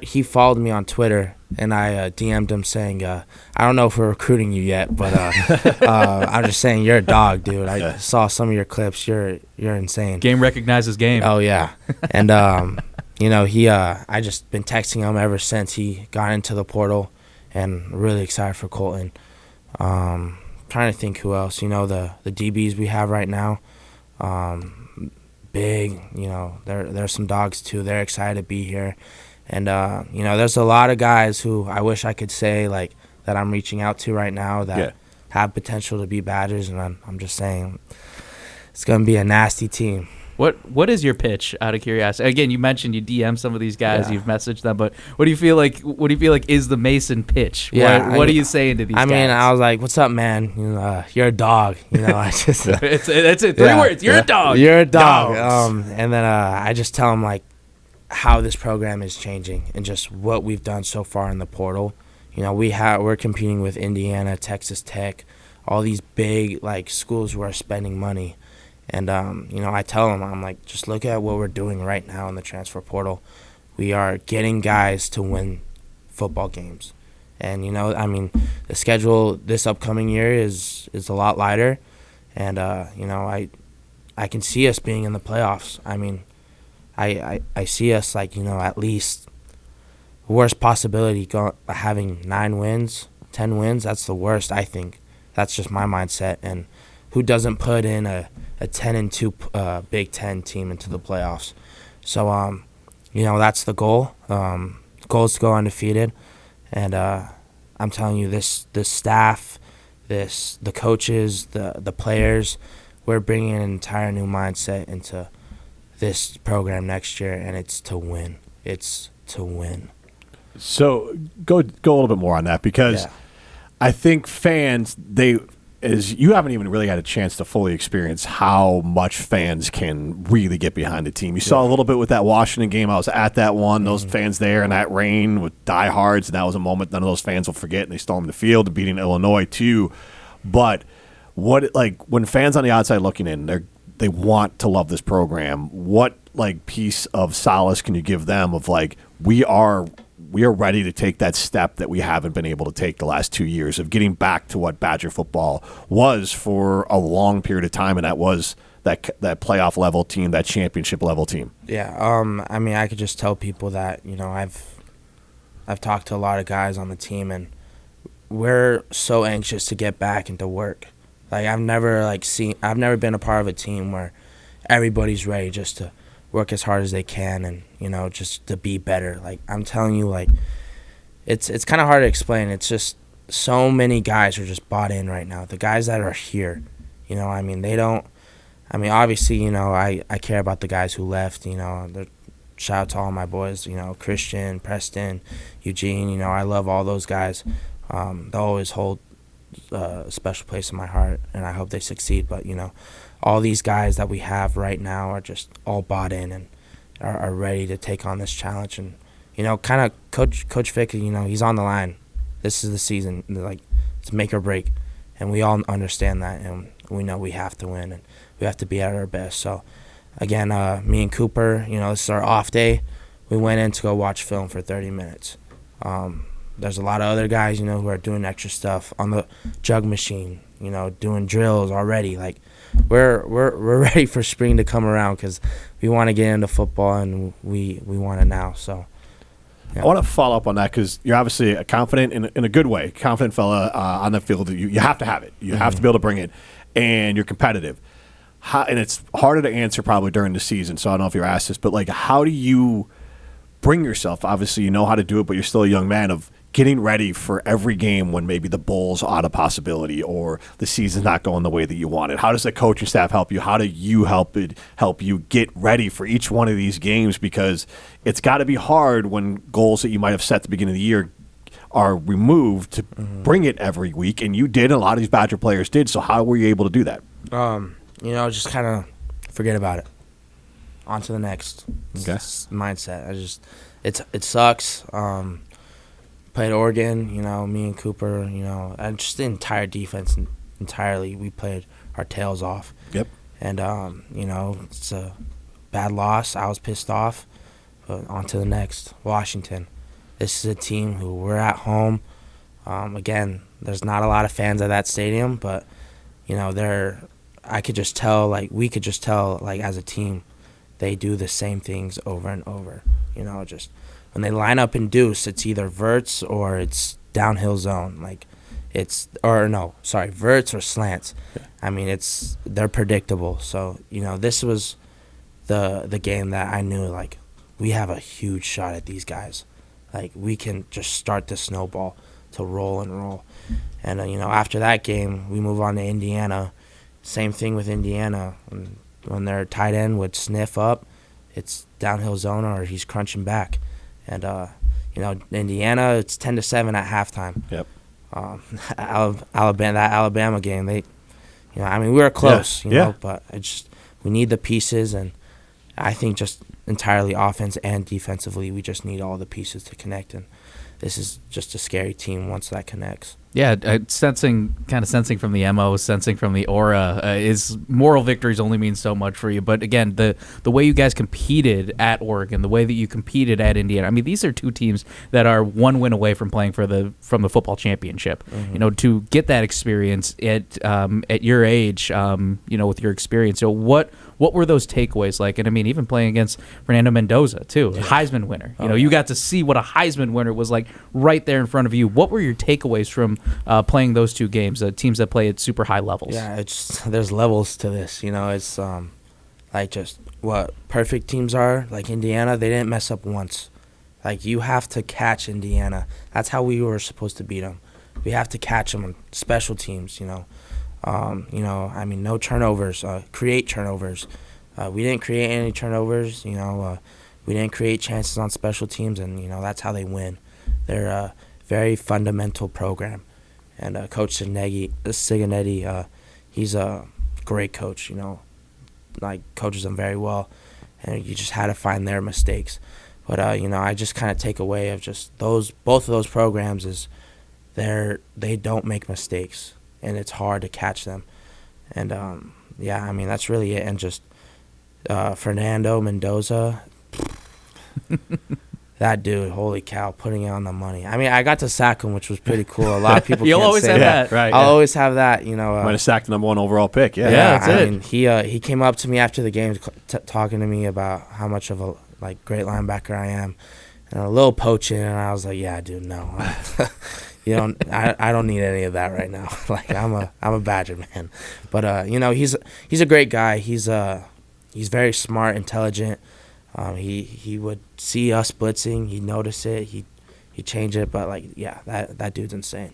he followed me on Twitter, and I DM'd him saying, I don't know if we're recruiting you yet, but I'm just saying you're a dog, dude. I saw some of your clips. You're insane. Game recognizes game. Oh, yeah. And, I just been texting him ever since he got into the portal, and really excited for Colton. Trying to think who else. The DBs we have right now, big. There's some dogs too. They're excited to be here, and there's a lot of guys who I wish I could say that I'm reaching out to right now that have potential to be Badgers, and I'm just saying it's going to be a nasty team. What is your pitch, out of curiosity? Again, you mentioned you DM some of these guys, Yeah. you've messaged them, but what do you feel like is the Mason pitch? Yeah, What are you saying to these guys? I mean, I was like, "What's up, man? You're a dog." I just that's it. 3 words. You're a dog. You're a dog. Dogs. And then I just tell them like how this program is changing and just what we've done so far in the portal. We're competing with Indiana, Texas Tech, all these big like schools who are spending money. And, I tell them, I'm like, just look at what we're doing right now in the transfer portal. We are getting guys to win football games. And, the schedule this upcoming year is a lot lighter. And, I can see us being in the playoffs. I mean, I see us, like, at least worst possibility having 9 wins, 10 wins. That's the worst, I think. That's just my mindset. And who doesn't put in a 10-2 Big Ten team into the playoffs? So, that's the goal. Goal is to go undefeated. And I'm telling you, this staff, the coaches, the players, we're bringing an entire new mindset into this program next year, and it's to win. It's to win. So go a little bit more on that, because I think fans, you haven't even really had a chance to fully experience how much fans can really get behind the team. You saw a little bit with that Washington game. I was at that one. Those fans there in that rain with diehards, and that was a moment none of those fans will forget, and they stormed the field, beating Illinois too. But when fans on the outside looking in, they want to love this program. What piece of solace can you give them of we are ready to take that step that we haven't been able to take the last 2 years of getting back to what Badger football was for a long period of time, and that was that playoff level team, that championship level team. Yeah, I could just tell people that I've talked to a lot of guys on the team, and we're so anxious to get back into work. I've never been a part of a team where everybody's ready just to work as hard as they can and, just to be better. I'm telling you, it's kind of hard to explain. It's just so many guys are just bought in right now. The guys that are here, obviously, I care about the guys who left, shout out to all my boys, Christian, Preston, Eugene, I love all those guys. They'll always hold a special place in my heart, and I hope they succeed. But, all these guys that we have right now are just all bought in and are ready to take on this challenge. And, kind of Coach Vick, he's on the line. This is the season. It's make or break. And we all understand that, and we know we have to win, and we have to be at our best. So, again, me and Cooper, this is our off day. We went in to go watch film for 30 minutes. There's a lot of other guys, who are doing extra stuff on the jug machine, doing drills already. We're ready for spring to come around because we want to get into football, and we want it now. So I want to follow up on that, because you're obviously a confident, in a good way, confident fella on the field. You have to have it. You have to be able to bring it, and you're competitive. And it's harder to answer probably during the season, so I don't know if you're asked this, but how do you bring yourself? Obviously, you know how to do it, but you're still a young man, of getting ready for every game when maybe the bowl's out of possibility or the season's not going the way that you want it. How does the coaching staff help you? How do you help you get ready for each one of these games? Because it's got to be hard when goals that you might have set at the beginning of the year are removed to bring it every week, and you did, and a lot of these Badger players did. So how were you able to do that? Just kind of forget about it. On to the next. Okay. Mindset. It sucks. Played Oregon, me and Cooper, and just the entire defense entirely. We played our tails off. Yep. And, it's a bad loss. I was pissed off. But on to the next. Washington. This is a team who we're at home. Again, there's not a lot of fans at that stadium, but, I could just tell, we could just tell, as a team, they do the same things over and over. Just when they line up in deuce, it's either verts or it's downhill zone. Verts or slants. They're predictable. So, this was the game that I knew, we have a huge shot at these guys. We can just start the snowball to roll and roll. And, after that game, we move on to Indiana. same thing with Indiana. When their tight end would sniff up, it's downhill zone or he's crunching back. And, Indiana, it's 10-7 at halftime. Yep. Alabama game, we were close, but we need the pieces, and I think just entirely offense and defensively, we just need all the pieces to connect, and this is just a scary team once that connects. Yeah, sensing from the MO, sensing from the aura, is moral victories only mean so much for you. But again, the way you guys competed at Oregon, the way that you competed at Indiana, these are two teams that are one win away from playing from the football championship. Mm-hmm. To get that experience at your age, with your experience, what were those takeaways like? And even playing against Fernando Mendoza too, a Heisman winner. You got to see what a Heisman winner was like right there in front of you. What were your takeaways from playing those two games, teams that play at super high levels? Yeah, there's levels to this. It's like just what perfect teams are. Like Indiana, they didn't mess up once. Like you have to catch Indiana. That's how we were supposed to beat them. We have to catch them on special teams. No turnovers. Create turnovers. We didn't create any turnovers. We didn't create chances on special teams, and that's how they win. They're a very fundamental program, and Coach Ciganetti, he's a great coach. Coaches them very well, and you just had to find their mistakes. But I just kind of take away of just both of those programs is they don't make mistakes, and it's hard to catch them. And that's really it. And just Fernando Mendoza, that dude, holy cow, putting it on the money. I got to sack him, which was pretty cool. A lot of people You'll can't always say have that. Right, I'll always have that. Might have sacked the number 1 overall pick. Yeah, that's it. He came up to me after the game talking to me about how much of a great linebacker I am, and a little poaching, and I was like, yeah, dude, no. I don't need any of that right now. I'm a Badger, man. But he's a great guy. He's very smart, intelligent. He would see us blitzing, he'd notice it, he'd change it. But that dude's insane.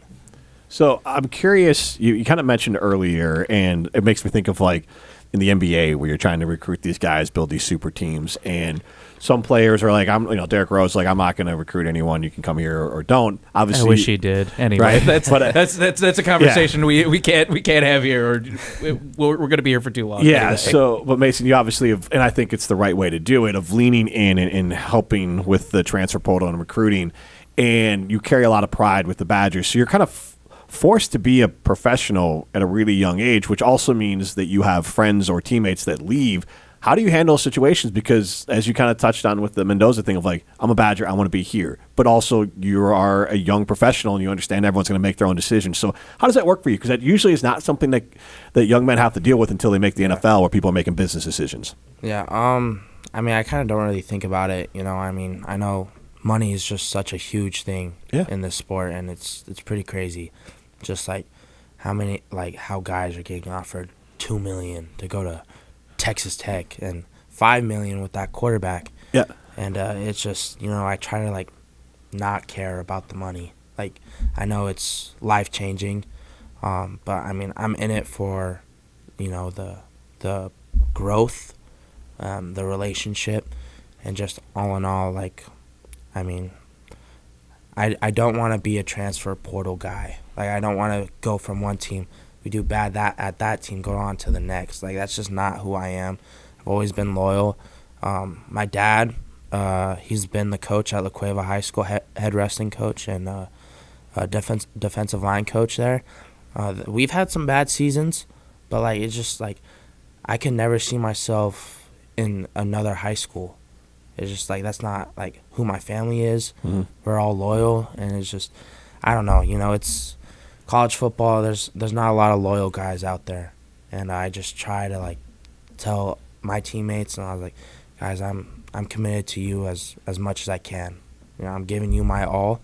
So I'm curious. You kind of mentioned earlier, and it makes me think of in the NBA where you're trying to recruit these guys, build these super teams, and some players are like, Derrick Rose, I'm not going to recruit anyone. You can come here or don't. Obviously, I wish he did. Anyway, right? that's a conversation we can't have here, or we're going to be here for too long. Yeah. Anyway. So, but Mason, you obviously have, and I think it's the right way to do it, of leaning in and helping with the transfer portal and recruiting, and you carry a lot of pride with the Badgers. So you're kind of forced to be a professional at a really young age, which also means that you have friends or teammates that leave. How do you handle situations? Because as you kind of touched on with the Mendoza thing of I'm a Badger, I want to be here. But also you are a young professional and you understand everyone's going to make their own decisions. So how does that work for you? Because that usually is not something that young men have to deal with until they make the NFL, where people are making business decisions. Yeah. I kind of don't really think about it. I know money is just such a huge thing in this sport, and it's pretty crazy. Just how guys are getting offered $2 million to go to Texas Tech and $5 million with that quarterback. Yeah. And it's just, I try to not care about the money. I know it's life changing, but I'm in it for, the growth, the relationship, and just all in all, I don't want to be a transfer portal guy. I don't want to go from one team, we do bad at that team, go on to the next. That's just not who I am. I've always been loyal. My dad, he's been the coach at La Cueva High School, head wrestling coach and defensive line coach there. We've had some bad seasons, but it's just I can never see myself in another high school. It's just that's not who my family is. Mm-hmm. We're all loyal, and it's just, I don't know. It's college football. There's not a lot of loyal guys out there, and I just try to tell my teammates, and I was like, guys, I'm committed to you as much as I can. I'm giving you my all,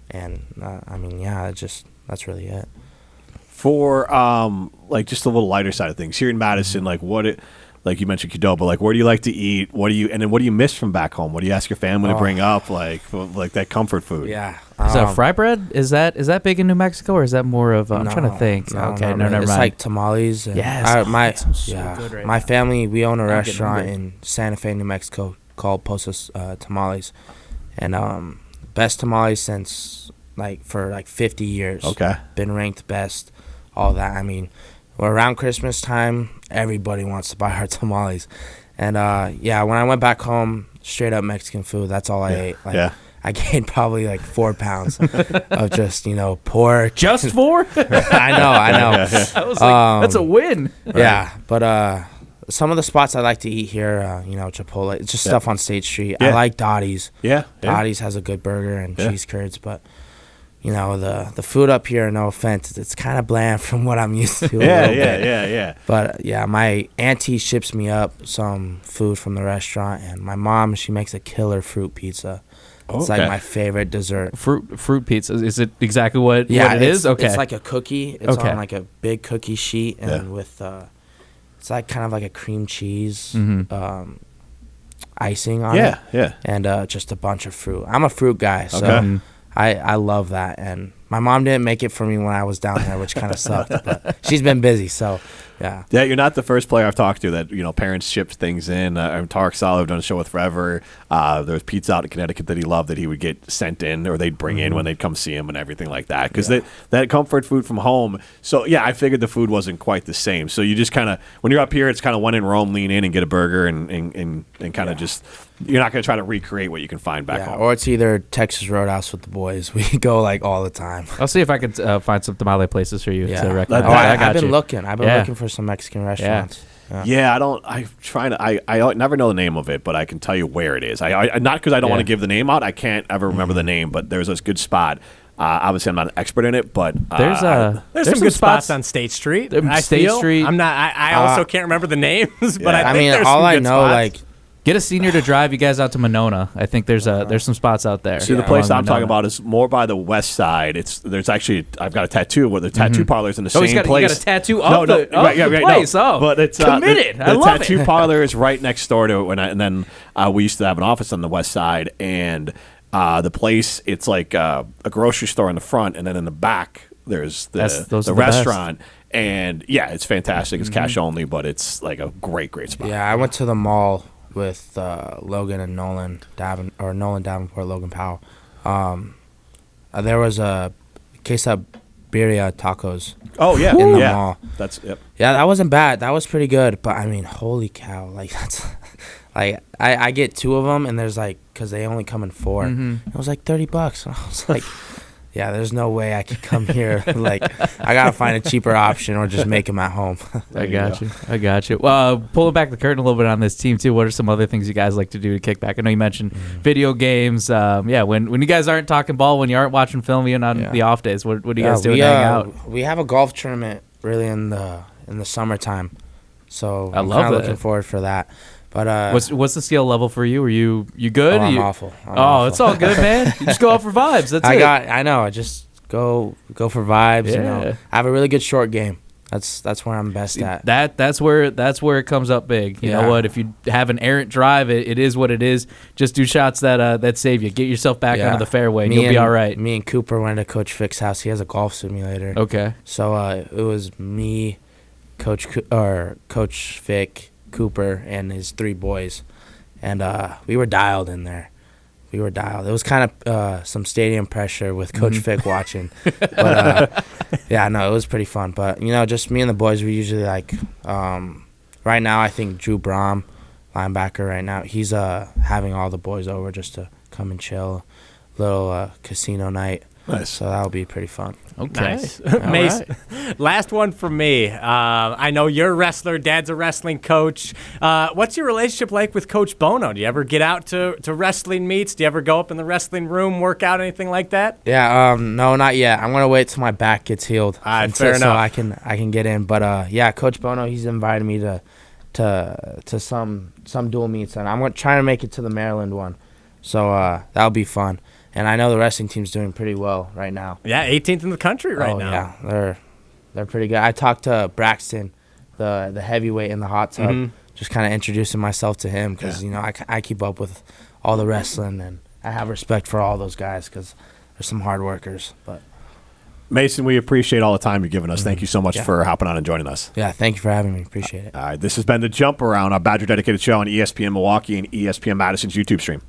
and that's really it. For just a little lighter side of things here in Madison, like you mentioned Qdoba, like where do you like to eat? What do you miss from back home? What do you ask your family to bring up? Like that comfort food. Yeah. Is fry bread? Is that big in New Mexico, or is that more of? I'm trying to think. Okay, never mind. It's like tamales. And yes, my family, we own a restaurant in Santa Fe, New Mexico called Posa Tamales, and best tamales since for 50 years. Okay, been ranked best. All that. I mean, around Christmas time, everybody wants to buy our tamales, and when I went back home, straight up Mexican food. That's all I ate. I gained probably 4 pounds of just pork. Just 4? I know. I was like, that's a win. Yeah, but some of the spots I like to eat here, Chipotle, it's just stuff on State Street. I like Dottie's. Yeah, Dottie's has a good burger and cheese curds, but the food up here, no offense, it's kind of bland from what I'm used to. Yeah. But my auntie ships me up some food from the restaurant, and my mom, she makes a killer fruit pizza. It's like my favorite dessert. Fruit pizza. Is it exactly what it is? Okay. It's like a cookie. It's on like a big cookie sheet, and with it's like kind of like a cream cheese icing on it. Yeah. And just a bunch of fruit. I'm a fruit guy, so I love that. And my mom didn't make it for me when I was down there, which kind of sucked. But she's been busy, so yeah. Yeah, you're not the first player I've talked to that parents ship things in. Tarek Saleh, I've done a show with forever. There was pizza out in Connecticut that he loved that he would get sent in, or they'd bring in when they'd come see him and everything like that. Because that comfort food from home. So yeah, I figured the food wasn't quite the same. So you just kind of, when you're up here, it's kind of when in Rome, lean in and get a burger and kind of just. You're not going to try to recreate what you can find back home. Or it's either Texas Roadhouse with the boys. We go all the time. I'll see if I could find some tamale places for you to recommend. I've been looking. I've been looking for some Mexican restaurants. Yeah, I never know the name of it, but I can tell you where it is. I not because I don't want to give the name out. I can't ever remember the name, but there's this good spot. Obviously, I'm not an expert in it, but there's some good spots on State Street. Street. I'm not. I also can't remember the names, but I think mean, there's all some I good know, spots. Get a senior to drive you guys out to Monona. I think there's some spots out there. See, the place I'm talking about is more by the west side. There's actually, I've got a tattoo where the tattoo parlor's in the same place. You got a tattoo of the place. No. But it's committed. I love it. The tattoo parlor is right next door to it. And then we used to have an office on the west side, and the place, it's like a grocery store in the front, and then in the back there's the restaurant. And yeah, it's fantastic. It's cash only, but it's like a great spot. Yeah, I went to the mall with Logan and Nolan Davenport, Logan Powell. There was a quesadilla tacos. Oh yeah, in the mall. Yeah, that wasn't bad. That was pretty good. But I mean, holy cow! That's I get 2 of them, and there's because they only come in 4. It was like $30. And I was like. Yeah, there's no way I could come here. I gotta find a cheaper option or just make them at home. I got you. Well, pulling back the curtain a little bit on this team too. What are some other things you guys like to do to kick back? I know you mentioned video games. When you guys aren't talking ball, when you aren't watching film, even on the off days, what do you guys do to hang out? We have a golf tournament really in the summertime, so I'm looking forward for that. But what's the skill level for you? Are you good? I'm awful. It's all good, man. You just go out for vibes. That's it. I know. I just go for vibes. Yeah. I have a really good short game. That's where I'm best at. That's where it comes up big. You know what? If you have an errant drive, it is what it is. Just do shots that save you. Get yourself back onto the fairway, and you'll be all right. Me and Cooper went to Coach Fick's house. He has a golf simulator. Okay. So it was me, Coach Fick, Cooper, and his 3 boys, and we were dialed in there. It was kind of some stadium pressure with Coach Fick watching, but it was pretty fun. But just me and the boys, we usually right now I think Drew Brom, linebacker right now, he's having all the boys over just to come and chill, little casino night. Nice. So that'll be pretty fun. Okay. Nice. Mason, last one for me. I know you're a wrestler. Dad's a wrestling coach. What's your relationship like with Coach Bono? Do you ever get out to wrestling meets? Do you ever go up in the wrestling room, work out, anything like that? Yeah. No, not yet. I'm gonna wait till my back gets healed. Fair enough. So I can get in. But Coach Bono, he's invited me to some dual meets, and I'm trying to make it to the Maryland one. So that'll be fun. And I know the wrestling team's doing pretty well right now. Yeah, 18th in the country now. Yeah, they're pretty good. I talked to Braxton, the heavyweight in the hot tub, just kind of introducing myself to him because, I keep up with all the wrestling, and I have respect for all those guys because they're some hard workers. But Mason, we appreciate all the time you've given us. Thank you so much for hopping on and joining us. Yeah, thank you for having me. Appreciate it. All right, this has been The Jump Around, a Badger dedicated show on ESPN Milwaukee and ESPN Madison's YouTube stream.